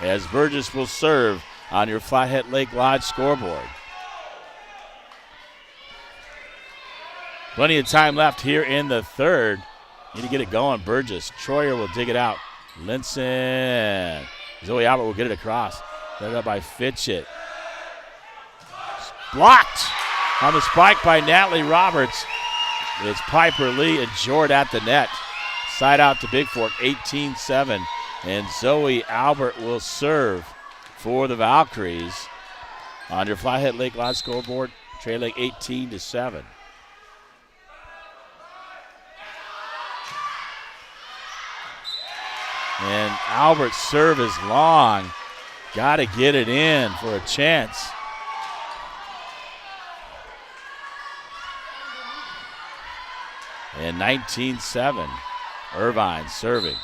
As Burgess will serve on your Flathead Lake Lodge scoreboard. Plenty of time left here in the third. Need to get it going. Burgess. Troyer will dig it out. Linson. Zoe Albert will get it across. Led up by Fitchett. Blocked on the spike by Natalie Roberts. It's Piper Lee and Jord at the net. Side out to Bigfork, 18-7. And Zoe Albert will serve for the Valkyries on your Flathead Lake Lodge scoreboard, trailing 18-7. And Albert's serve is long. Got to get it in for a chance. And 19-7. Irvine serving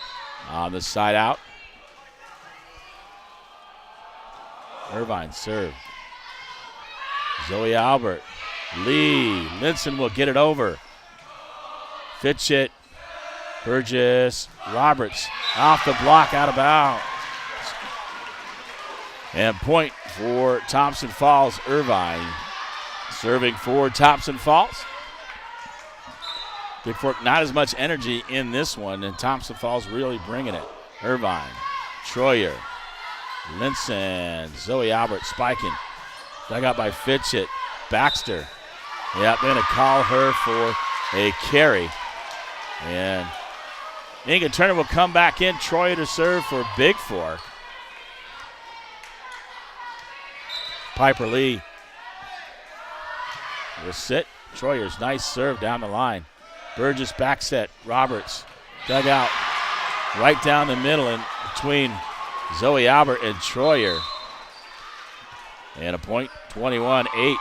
on the side out. Irvine serve. Zoe Albert. Lee. Linson will get it over. Fitchett. Burgess. Roberts. Off the block, out of bounds. And point for Thompson Falls. Irvine Serving for Thompson Falls. Bigfork not as much energy in this one, and Thompson Falls really bringing it. Irvine, Troyer, Linson, Zoe Albert spiking. Dug out by Fitchett. Baxter. Yep, they're going to call her for a carry. And Inga Turner will come back in. Troyer to serve for Bigfork. Piper Lee will sit. Troyer's nice serve down the line. Burgess back set. Roberts dug out right down the middle and between Zoe Albert and Troyer. And a point, 21-8.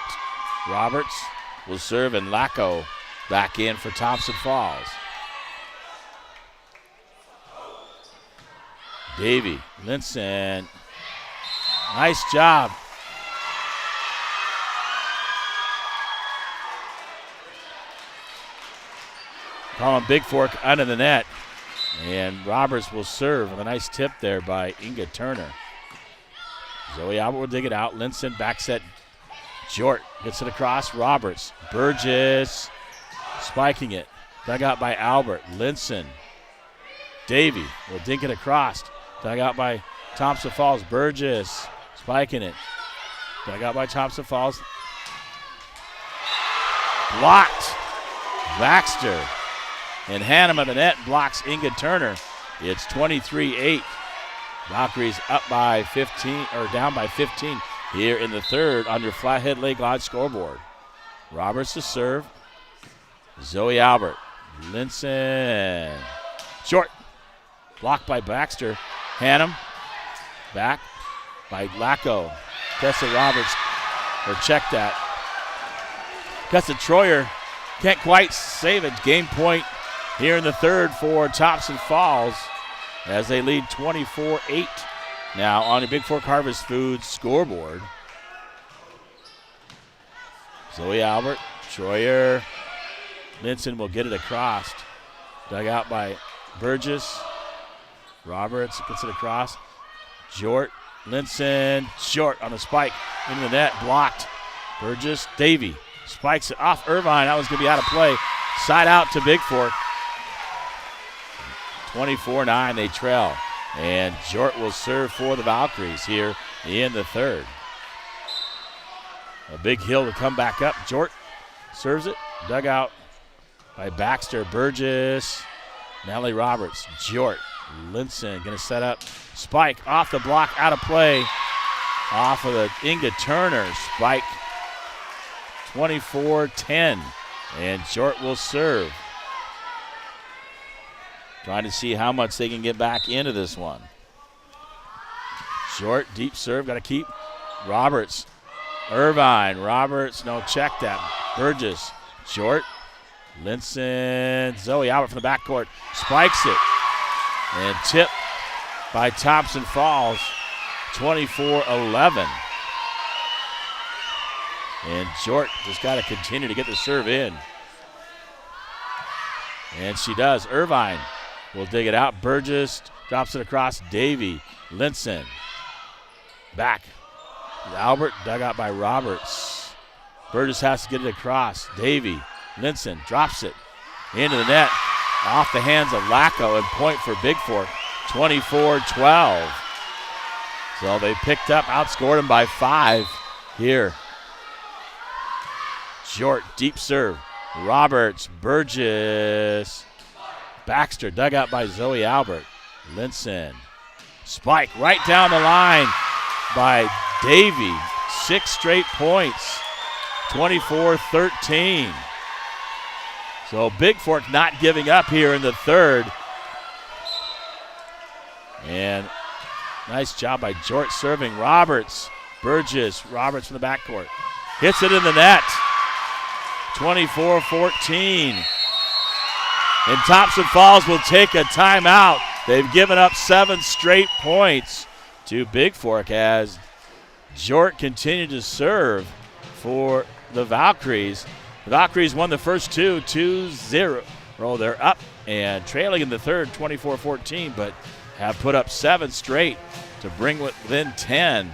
Roberts will serve, and Lacko back in for Thompson Falls. Davey, Linson, nice job. Calling Bigfork under the net. And Roberts will serve with a nice tip there by Inga Turner. Zoe Albert will dig it out. Linson back set. Jort gets it across. Roberts. Burgess spiking it. Dug out by Albert. Linson. Davey will dink it across. Dug out by Thompson Falls. Burgess spiking it. Dug out by Thompson Falls. Blocked. Baxter. And Hannum at the net blocks Inga Turner. It's 23-8. Valkyries up by 15, or down by 15 here in the third on your Flathead Lake Lodge scoreboard. Roberts to serve. Zoe Albert. Linson. Short. Blocked by Baxter. Hannum. Back by Lacko. Tessa Roberts, or check that. Tessa Troyer can't quite save it. Game point here in the third for Thompson Falls as they lead 24-8 now on the Bigfork Harvest Foods scoreboard. Zoe Albert, Troyer, Linson will get it across. Dug out by Burgess. Roberts gets it across. Jort, Linson, short on the spike into the net, blocked. Burgess, Davey spikes it off Irvine. That was going to be out of play. Side out to Bigfork. 24-9, they trail. And Jort will serve for the Valkyries here in the third. A big hill to come back up. Jort serves it. Dug out by Baxter. Burgess. Nellie Roberts. Jort. Linson going to set up. Spike off the block, out of play. Off of the Inga Turner. Spike. 24-10. And Jort will serve. Trying to see how much they can get back into this one. Short, deep serve, got to keep. Roberts, Irvine, Roberts, no, check that. Burgess, short. Linson, Zoe Albert from the backcourt, spikes it. And tipped by Thompson Falls, 24-11. And Jort just got to continue to get the serve in. And she does. Irvine will dig it out. Burgess drops it across. Davey, Linson. Back. Albert dug out by Roberts. Burgess has to get it across. Davey, Linson drops it into the net. Off the hands of Lacko, and point for Bigfork. 24-12. So they picked up, outscored them by 5 here. Short, deep serve. Roberts, Burgess. Baxter dug out by Zoe Albert. Linson. Spike right down the line by Davey. 6 straight points. 24-13. So Bigfork not giving up here in the third. And nice job by Jort serving. Roberts. Burgess. Roberts from the backcourt. Hits it in the net. 24-14. And Thompson Falls will take a timeout. They've given up 7 straight points to Bigfork as Jort continued to serve for the Valkyries. The Valkyries won the first 2-0. Well, they're up and trailing in the third 24-14, but have put up 7 straight to bring within 10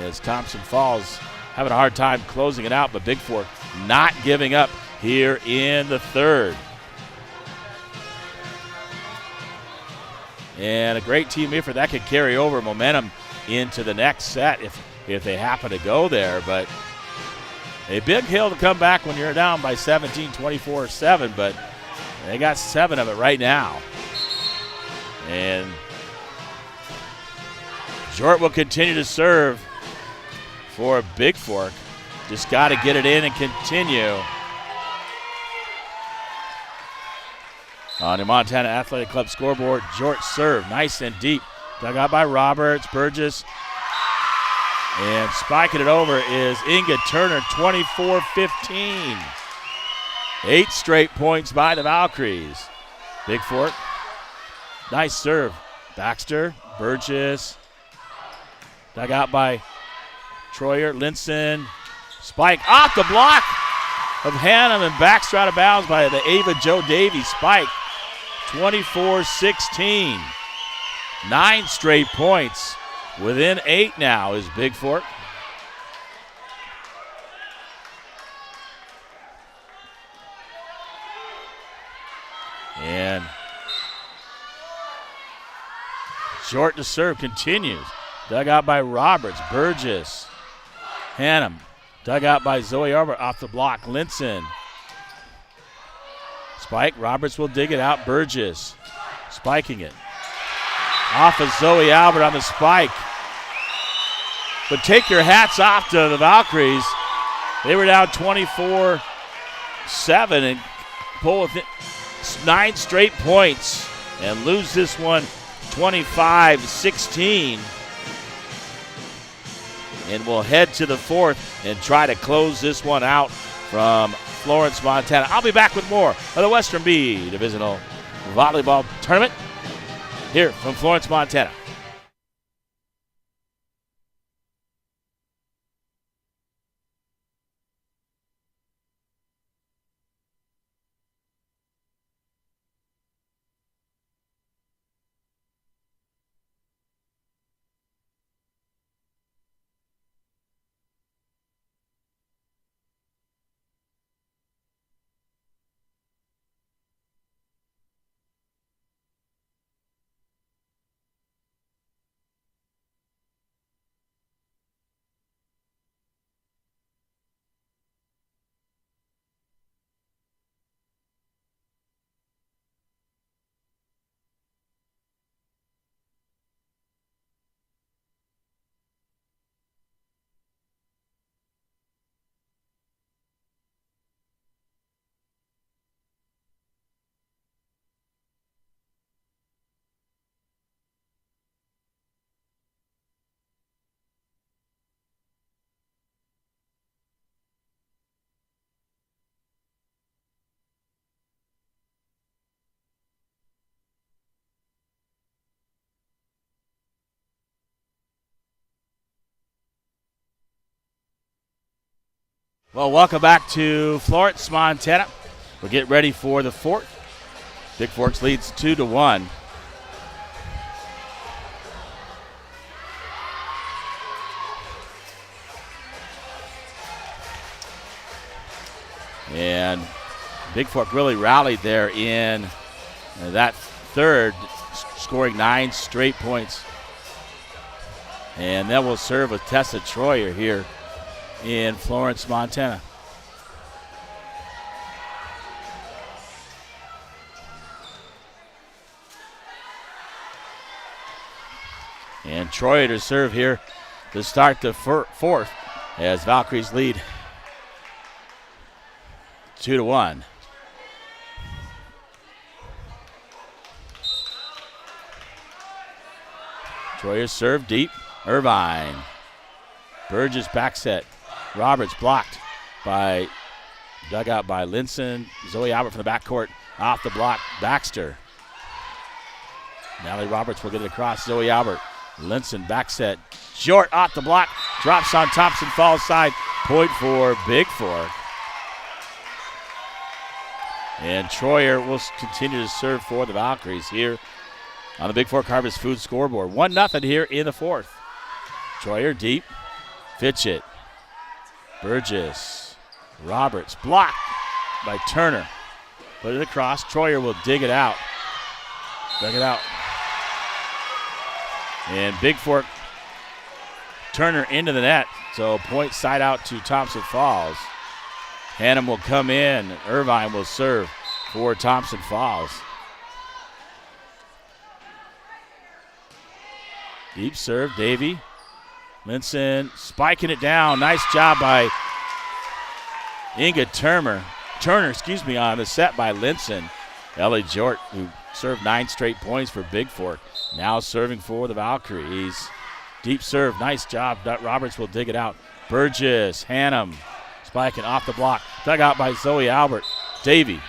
as Thompson Falls having a hard time closing it out, but Bigfork not giving up here in the third. And a great team effort that could carry over momentum into the next set if they happen to go there. But a big hill to come back when you're down by 17, 24-7, but they got 7 of it right now. And Jort will continue to serve for Bigfork. Just got to get it in and continue. On the Montana Athletic Club scoreboard, Jort serve, nice and deep. Dug out by Roberts, Burgess. And spiking it over is Inga Turner, 24-15. 8 straight points by the Valkyries. Bigfork, nice serve. Baxter, Burgess. Dug out by Troyer, Linson. Spike off the block of Hannum, and Baxter out of bounds by the Ava Joe Davies spike. 24-16. 9 straight points. Within 8 now is Bigfork. And short to serve continues. Dug out by Roberts, Burgess, Hannum. Dug out by Zoe Arbor off the block, Linson. Spike, Roberts will dig it out, Burgess spiking it. Off of Zoe Albert on the spike. But take your hats off to the Valkyries. They were down 24-7 and pull with 9 straight points and lose this one 25-16. And we'll head to the fourth and try to close this one out from Florence, Montana. I'll be back with more of the Western B Divisional Volleyball Tournament here from Florence, Montana. Well, welcome back to Florence, Montana. We're getting ready for the fourth. Bigfork leads 2-1. And Bigfork really rallied there in that third, scoring 9 straight points. And then we'll serve with Tessa Troyer here in Florence, Montana. And Troyer to serve here to start the fourth as Valkyries lead 2-1. Troyer serve deep. Irvine. Burgess back set. Roberts blocked by, dug out by Linson. Zoe Albert from the backcourt. Off the block, Baxter. Natalie Roberts will get it across. Zoe Albert. Linson back set. Short off the block. Drops on Thompson, falls side. Point for Bigfork. And Troyer will continue to serve for the Valkyries here on the Bigfork Harvest Food scoreboard. 1-0 here in the fourth. Troyer deep. Fitchett. Burgess. Roberts blocked by Turner. Put it across. Troyer will dig it out. Dug it out. And Bigfork, Turner into the net. So point side out to Thompson Falls. Hannum will come in. Irvine will serve for Thompson Falls. Deep serve, Davey. Linson spiking it down. Nice job by Inga Turner, on the set by Linson. Ellie Jort, who served 9 straight points for Bigfork, now serving for the Valkyries. Deep serve, nice job. Roberts will dig it out. Burgess, Hannum, spiking off the block. Dug out by Zoe Albert. Davey.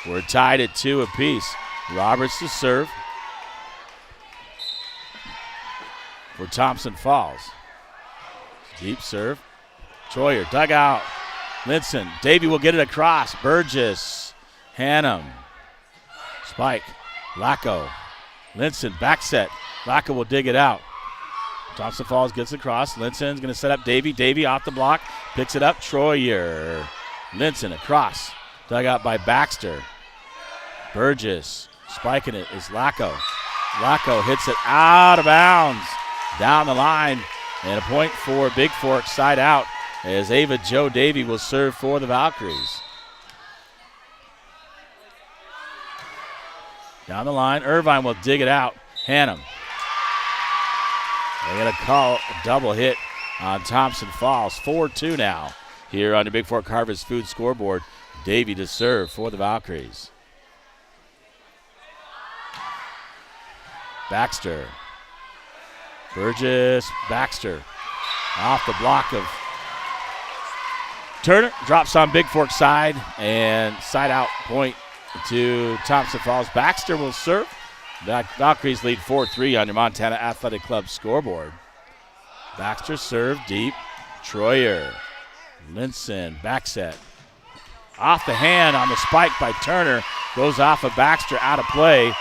We're tied at 2 apiece. Roberts to serve for Thompson Falls. Deep serve. Troyer, dug out. Linson. Davey will get it across. Burgess. Hannum. Spike. Lacko. Linson, back set. Lacko will dig it out. Thompson Falls gets across. Linson's going to set up Davey. Davey off the block. Picks it up. Troyer. Linson across. Dug out by Baxter. Burgess. Spiking it is Lacko. Lacko hits it out of bounds. Down the line. And a point for Bigfork side out as Ava Jo Davey will serve for the Valkyries. Down the line, Irvine will dig it out. Hannum. They're going to call a double hit on Thompson Falls. 4-2 now here on the Bigfork Harvest Food scoreboard. Davey to serve for the Valkyries. Baxter. Burgess, Baxter. Off the block of Turner. Drops on Bigfork side and side out point to Thompson Falls. Baxter will serve. Valkyries lead 4-3 on your Montana Athletic Club scoreboard. Baxter serve deep. Troyer. Linson, back set. Off the hand on the spike by Turner. Goes off of Baxter, out of play.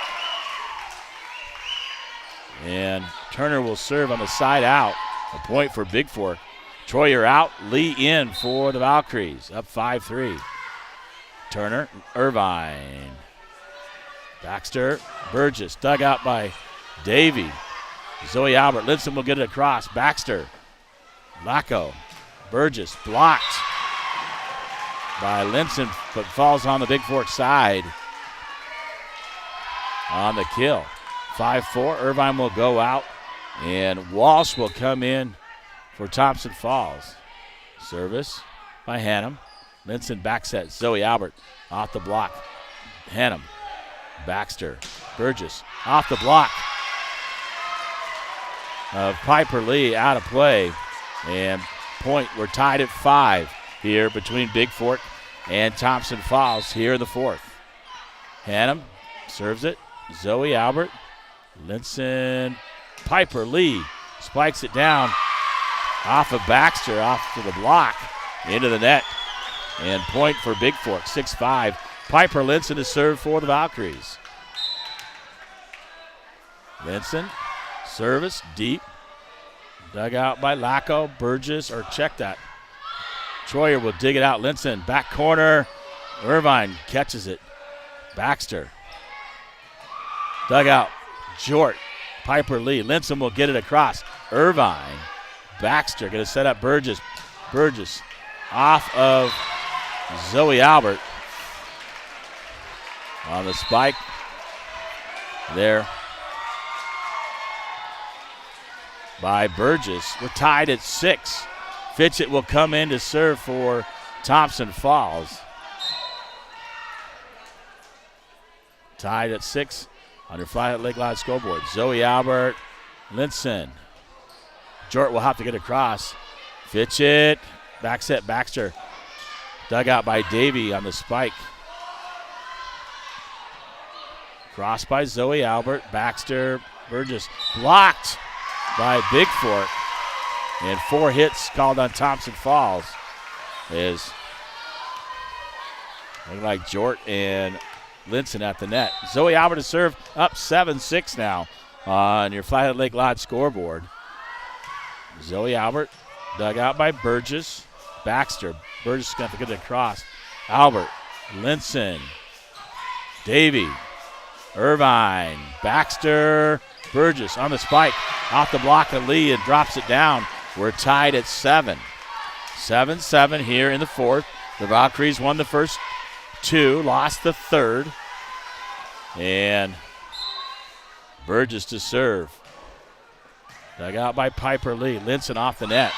And Turner will serve on the side out. A point for Bigfork. Troyer out, Lee in for the Valkyries. Up 5-3. Turner, Irvine. Baxter, Burgess, dug out by Davey. Zoe Albert, Linson will get it across. Baxter, Lacko, Burgess, blocked by Linson, but falls on the Bigfork side on the kill. 5-4, Irvine will go out, and Walsh will come in for Thompson Falls. Service by Hannum. Linson back set, Zoe Albert off the block. Hannum, Baxter, Burgess off the block of Piper Lee, out of play. And point, we're tied at 5 here between Bigfork and Thompson Falls here in the fourth. Hannum serves it, Zoe Albert. Linson, Piper Lee spikes it down off of Baxter, off to the block, into the net. And point for Bigfork, 6-5. Piper Linson is served for the Valkyries. Linson, service, deep. Dug out by Lacko, Burgess, or check that. Troyer will dig it out. Linson, back corner. Irvine catches it. Baxter. Dug out. Jort, Piper Lee. Linson will get it across. Irvine, Baxter going to set up Burgess. Burgess off of Zoe Albert on the spike there by Burgess. We're tied at 6. Fitchett will come in to serve for Thompson Falls. Tied at 6 on your Flathead Lake Live scoreboard. Zoe Albert, Linson. Jort will have to get across. Fitchett, back set Baxter. Dug out by Davey on the spike. Cross by Zoe Albert. Baxter, Burgess blocked by Bigfork. And 4 hits called on Thompson Falls. Is looking like Jort and Linson at the net. Zoe Albert to serve, up 7-6 now on your Flathead Lake Lodge scoreboard. Zoe Albert dug out by Burgess. Baxter. Burgess is going to get it across. Albert. Linson. Davey. Irvine. Baxter. Burgess on the spike. Off the block of Lee and drops it down. We're tied at 7. 7-7 here in the fourth. The Valkyries won the first 2, lost the third. And Burgess to serve. Dug out by Piper Lee. Linson off the net.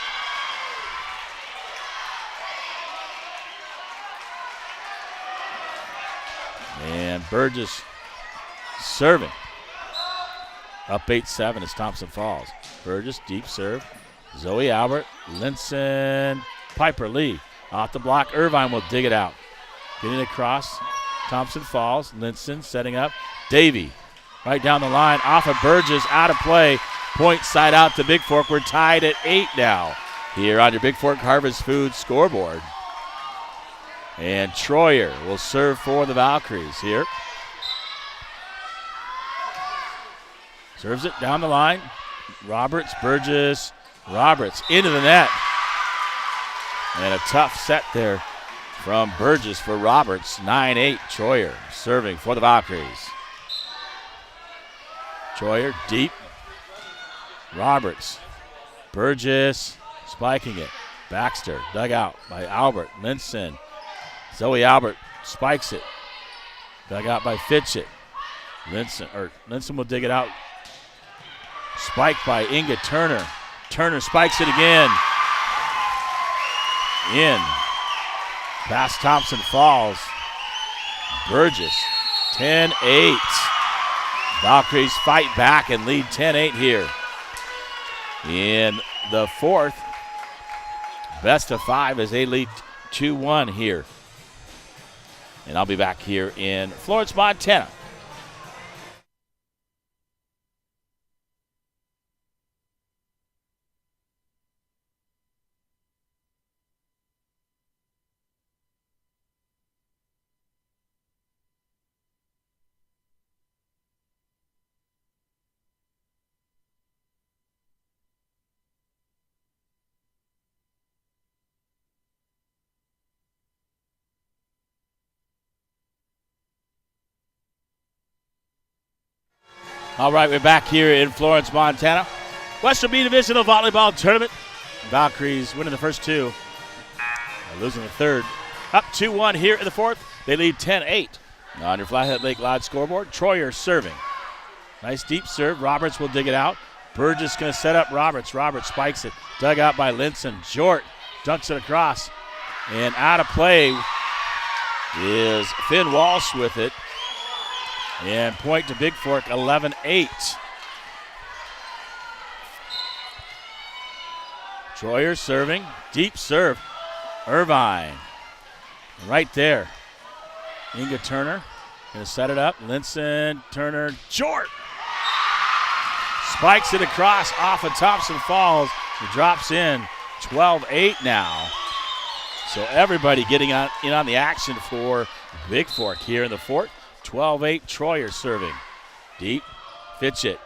And Burgess serving. Up 8-7 as Thompson falls. Burgess, deep serve. Zoe Albert, Linson, Piper Lee. Off the block, Irvine will dig it out. Getting across, Thompson falls. Linson setting up. Davey, right down the line, off of Burgess, out of play. Point side out to Bigfork. We're tied at 8 now here on your Bigfork Harvest Foods scoreboard. And Troyer will serve for the Valkyries here. Serves it down the line. Roberts, Burgess, Roberts into the net. And a tough set there from Burgess for Roberts. 9-8, Troyer serving for the Valkyries. Troyer deep. Roberts, Burgess spiking it. Baxter dug out by Albert. Linson. Zoe Albert spikes it. Dug out by Fitchett. Linson will dig it out. Spiked by Inga Turner. Turner spikes it again. In. Past Thompson falls. Burgess. 10-8. Valkyries fight back and lead 10-8 here. In the fourth, best of 5 as they lead 2-1 here. And I'll be back here in Florence, Montana. All right, we're back here in Florence, Montana. Western B Divisional Volleyball Tournament. Valkyries winning the first 2. Losing the third. Up 2-1 here in the fourth. They lead 10-8. On your Flathead Lake Lodge scoreboard, Troyer serving. Nice deep serve. Roberts will dig it out. Burgess going to set up Roberts. Roberts spikes it. Dug out by Linson. Jort dunks it across. And out of play is Finn Walsh with it. And point to Bigfork, 11-8. Troyer serving. Deep serve. Irvine. Right there. Inga Turner going to set it up. Linson, Turner, Jort. Spikes it across off of Thompson falls. He drops in. 12-8 now. So everybody getting in on the action for Bigfork here in the fourth. 12-8, Troyer serving. Deep, Fitchett.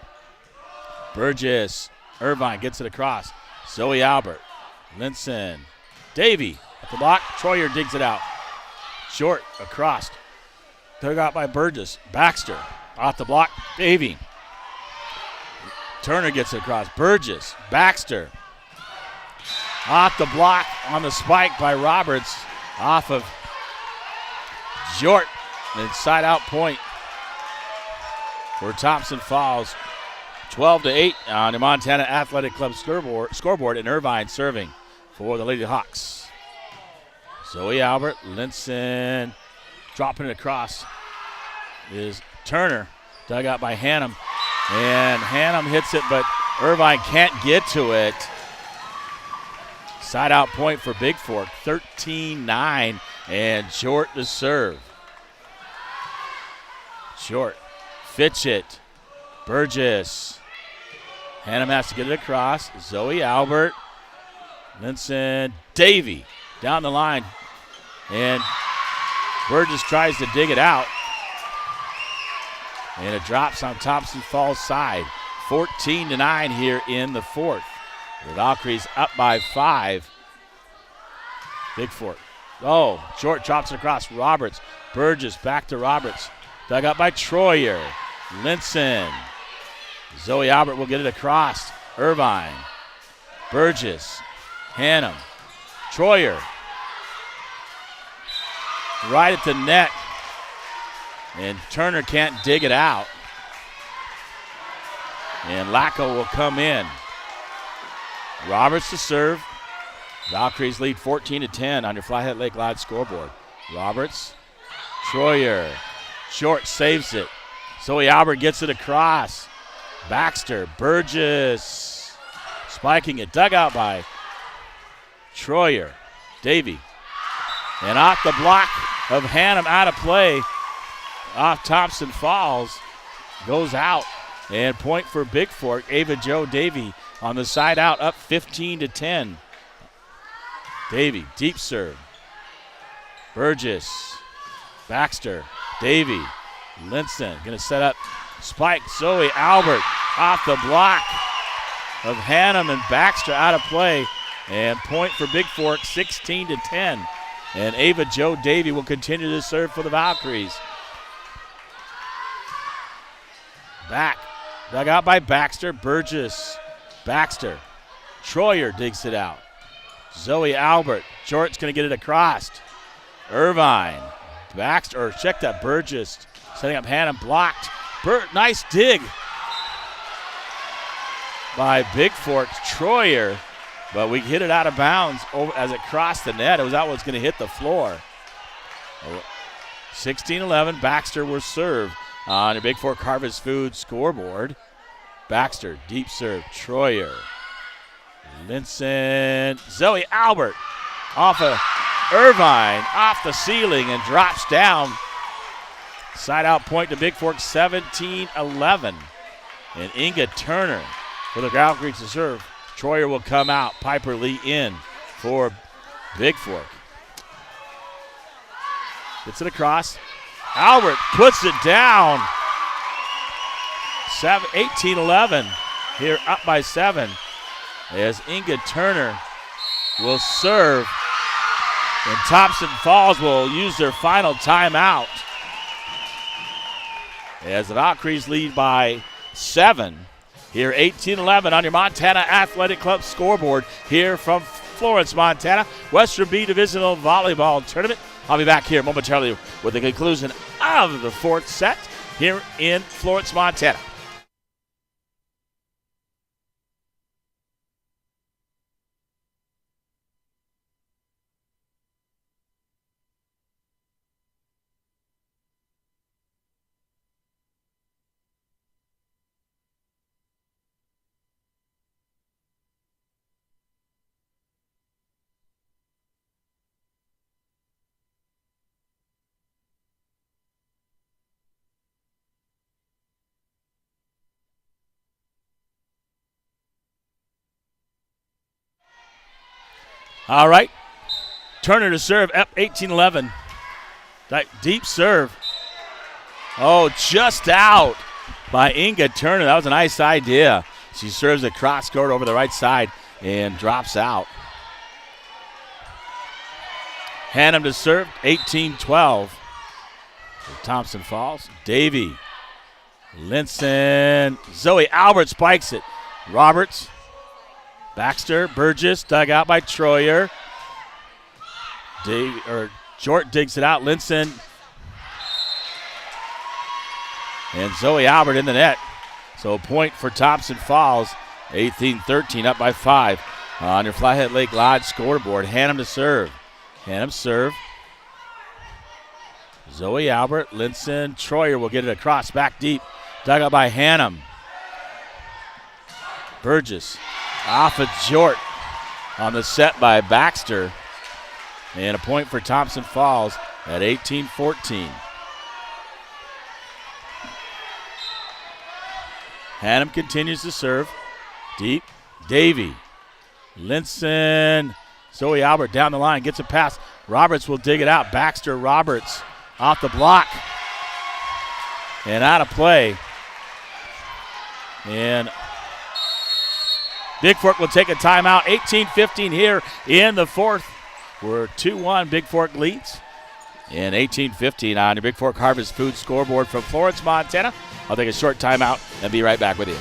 Burgess, Irvine gets it across. Zoe Albert, Linson, Davey at the block. Troyer digs it out. Short across. Dug out by Burgess. Baxter off the block. Davey. Turner gets it across. Burgess, Baxter. Off the block on the spike by Roberts. Off of Jort. Inside out point for Thompson falls. 12-8 on the Montana Athletic Club scoreboard, and Irvine serving for the Lady Hawks. Zoe Albert, Linson dropping it across is Turner. Dug out by Hannum. And Hannum hits it, but Irvine can't get to it. Side out point for Bigfork, 13-9, and Jort to serve. Short. Fitchett. Burgess. Hannum has to get it across. Zoe Albert. Linson. Davey down the line. And Burgess tries to dig it out. And it drops on Thompson Falls' side. 14-9 here in the fourth. The Valkyries up by 5. Bigfork. Oh, short drops it across. Roberts. Burgess back to Roberts. Dug up by Troyer. Linson. Zoe Albert will get it across. Irvine. Burgess. Hannum. Troyer. Right at the net. And Turner can't dig it out. And Lacko will come in. Roberts to serve. Valkyries lead 14-10 on your Flathead Lake Live scoreboard. Roberts. Troyer. Short saves it. Zoe Albert gets it across. Baxter. Burgess. Spiking it. Dug out by Troyer. Davey. And off the block of Hannum, out of play. Off Thompson Falls. Goes out. And point for Bigfork. Ava Jo Davey on the side out, up 15-10. Davey, deep serve. Burgess. Baxter. Davey. Linson going to set up. Spike. Zoe Albert off the block of Hannum and Baxter, out of play. And point for Bigfork, 16-10. And Ava Jo Davey will continue to serve for the Valkyries. Back. Dug out by Baxter. Burgess. Baxter. Troyer digs it out. Zoe Albert. Short's going to get it across. Irvine. Baxter. Or check that. Burgess. Setting up Hannum. Blocked. Nice dig by Bigfork. Troyer. But we hit it out of bounds as it crossed the net. It was out what's going to hit the floor. 16-11. Baxter will serve on your Bigfork Harvest Food scoreboard. Baxter, deep serve. Troyer. Linson. Zoe Albert off of Irvine, off the ceiling, and drops down. Side out point to Bigfork, 17-11. And Inga Turner for the Valkyries to serve. Troyer will come out. Piper Lee in for Bigfork. Gets it across. Albert puts it down. 18-11. Here up by 7 as Inga Turner will serve. And Thompson Falls will use their final timeout as the Valkyries lead by 7. Here 18-11 on your Montana Athletic Club scoreboard here from Florence, Montana. Western B Divisional Volleyball Tournament. I'll be back here momentarily with the conclusion of the fourth set here in Florence, Montana. All right. Turner to serve, up 18-11. That deep serve. Oh, just out by Inga Turner. That was a nice idea. She serves a cross court over the right side and drops out. Hannum to serve, 18-12. Thompson Falls. Davey. Linson. Zoe Albert spikes it. Roberts. Baxter, Burgess, dug out by Troyer. Short digs it out. Linson. And Zoe Albert in the net. So a point for Thompson Falls. 18-13, up by 5. On your Flathead Lake Lodge scoreboard. Hannum to serve. Hannum serve. Zoe Albert, Linson, Troyer will get it across. Back deep. Dug out by Hannum. Burgess. Off of Jort on the set by Baxter. And a point for Thompson Falls at 18-14. Hannum continues to serve. Deep. Davey. Linson. Zoe Albert down the line. Gets a pass. Roberts will dig it out. Baxter Roberts off the block. and out of play. And Bigfork will take a timeout. 18-15 here in the fourth. We're 2-1. Bigfork leads. And 18-15 on your Bigfork Harvest Food scoreboard from Florence, Montana. I'll take a short timeout and be right back with you.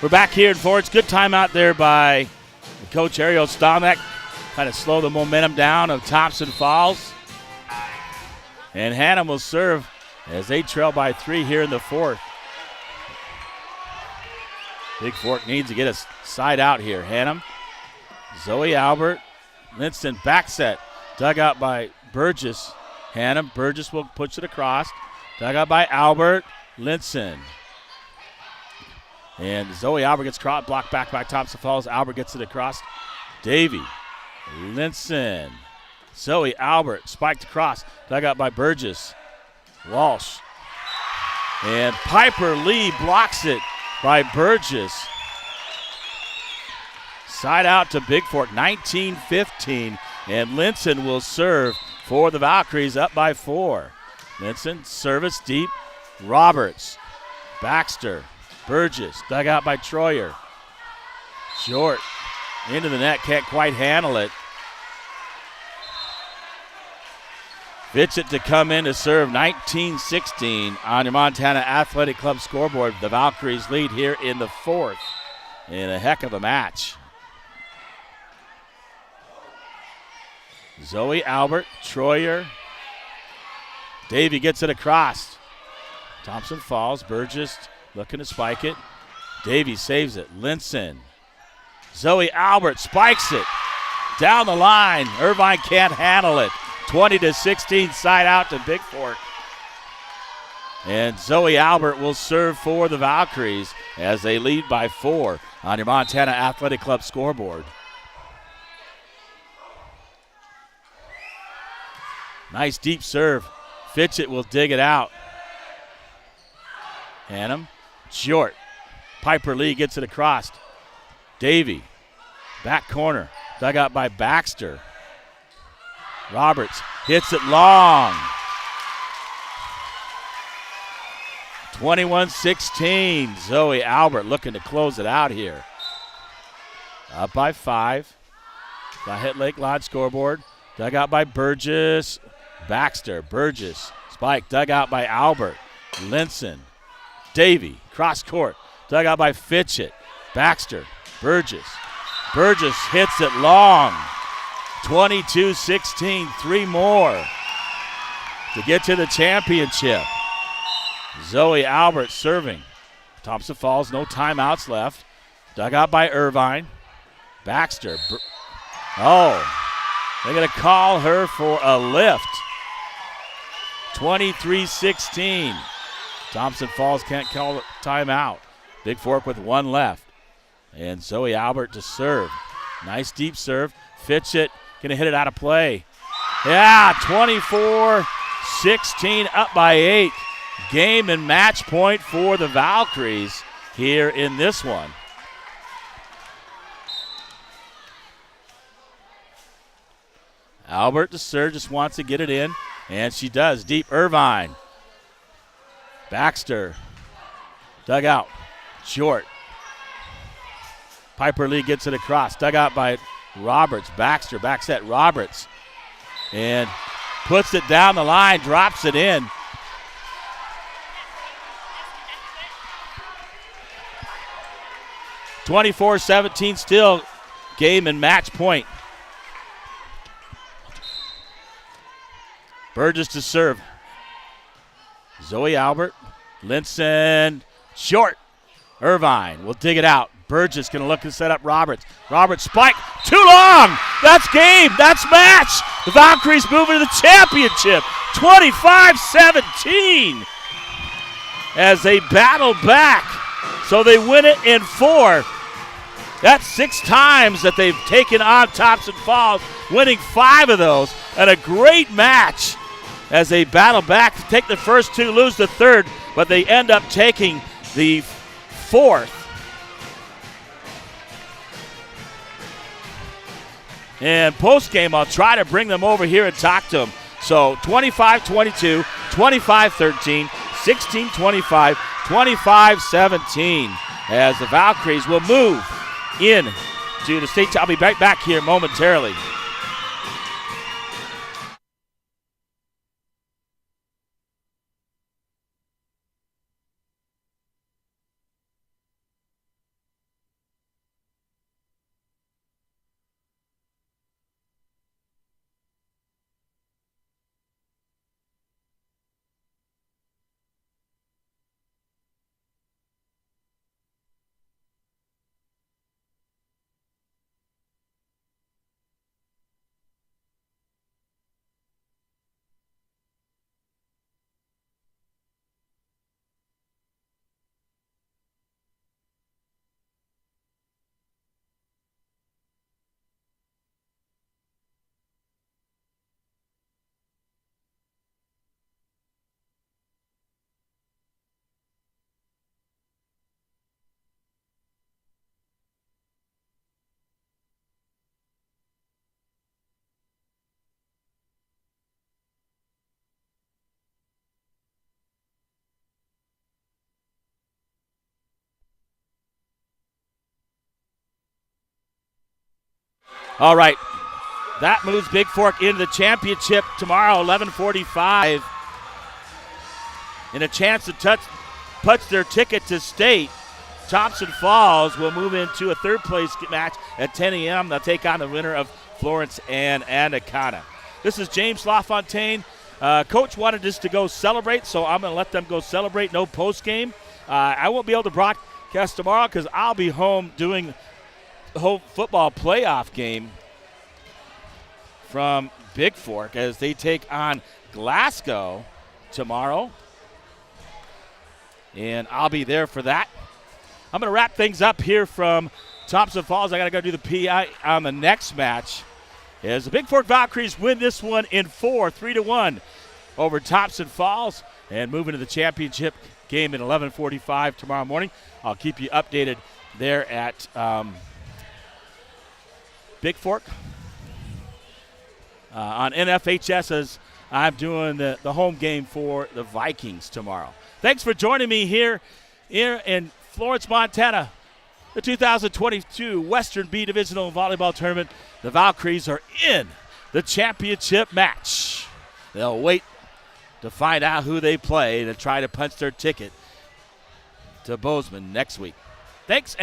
We're back here in Florence. Good timeout there by Coach Ariel Stomek. Kind of slow the momentum down of Thompson Falls. And Hannum will serve as they trail by 3 here in the fourth. Bigfork needs to get a side out here. Hannum, Zoe Albert, Linston back set. Dug out by Burgess. Hannum, Burgess will push it across. Dug out by Albert, Linston. And Zoe Albert gets caught, blocked back by Thompson Falls. Albert gets it across. Davy, Linson, Zoe Albert, spiked across, dug out by Burgess. Walsh. And Piper Lee blocks it by Burgess. Side out to Bigfork, 19-15. And Linson will serve for the Valkyries, up by 4. Linson, service deep. Roberts, Baxter, Burgess, dug out by Troyer. Short, into the net, can't quite handle it. Fitchett to come in to serve. 19-16 on your Montana Athletic Club scoreboard. The Valkyries lead here in the fourth in a heck of a match. Zoe Albert, Troyer. Davey gets it across. Thompson Falls, Burgess looking to spike it. Davey saves it. Linson. Zoe Albert spikes it. Down the line. Irvine can't handle it. 20-16 side out to Bigfork. And Zoe Albert will serve for the Valkyries as they lead by 4 on your Montana Athletic Club scoreboard. Nice deep serve. Fitchett will dig it out. Hannum, short. Piper Lee gets it across. Davey, back corner, dug out by Baxter. Roberts hits it long. 21-16. Zoe Albert looking to close it out here. Up by 5. The Hit Lake Lodge scoreboard. Dug out by Burgess. Baxter, Burgess, spike, dug out by Albert. Linson, Davey, cross court, dug out by Fitchett. Baxter, Burgess. Burgess hits it long. 22-16, 3 more to get to the championship. Zoe Albert serving. Thompson Falls, no timeouts left. Dug out by Irvine. Baxter. They're going to call her for a lift. 23-16. Thompson Falls can't call it timeout. Bigfork with 1 left. And Zoe Albert to serve. Nice deep serve. Fitchett going to hit it out of play. Yeah, 24-16, up by 8. Game and match point for the Valkyries here in this one. Albert to serve, just wants to get it in, and she does. Deep Irvine. Baxter. Dug out. Short. Piper Lee gets it across. Dug out by Roberts. Baxter back set Roberts. And puts it down the line, drops it in. (24-17) still game and match point. Burgess to serve. Zoe Albert. Linson. Short. Irvine will dig it out. Burgess going to look to set up Roberts. Roberts spike. Too long. That's game. That's match. The Valkyries moving to the championship. 25-17 as they battle back. So they win it in 4. That's 6 times that they've taken on Thompson Falls, winning 5 of those. And a great match as they battle back to take the first 2, lose the third, but they end up taking the 4th. And post-game, I'll try to bring them over here and talk to them. So 25-22, 25-13, 16-25, 25-17 as the Valkyries will move in to the state. I'll be right back here momentarily. All right, that moves Bigfork into the championship tomorrow, 11:45. And a chance to punch their ticket to state. Thompson Falls will move into a third-place match at 10 a.m. They'll take on the winner of Florence and Anaconda. This is James LaFontaine. Coach wanted us to go celebrate, so I'm going to let them go celebrate. No post-game. I won't be able to broadcast tomorrow because I'll be home doing the whole football playoff game from Bigfork as they take on Glasgow tomorrow. And I'll be there for that. I'm going to wrap things up here from Thompson Falls. I got to go do the PI on the next match. As the Bigfork Valkyries win this one in 4, 3-1 over Thompson Falls and move into the championship game at 11:45 tomorrow morning. I'll keep you updated there at Bigfork on NFHS as I'm doing the home game for the Vikings tomorrow. Thanks for joining me here in Florence, Montana. The 2022 Western B Divisional Volleyball Tournament. The Valkyries are in the championship match. They'll wait to find out who they play to try to punch their ticket to Bozeman next week. Thanks and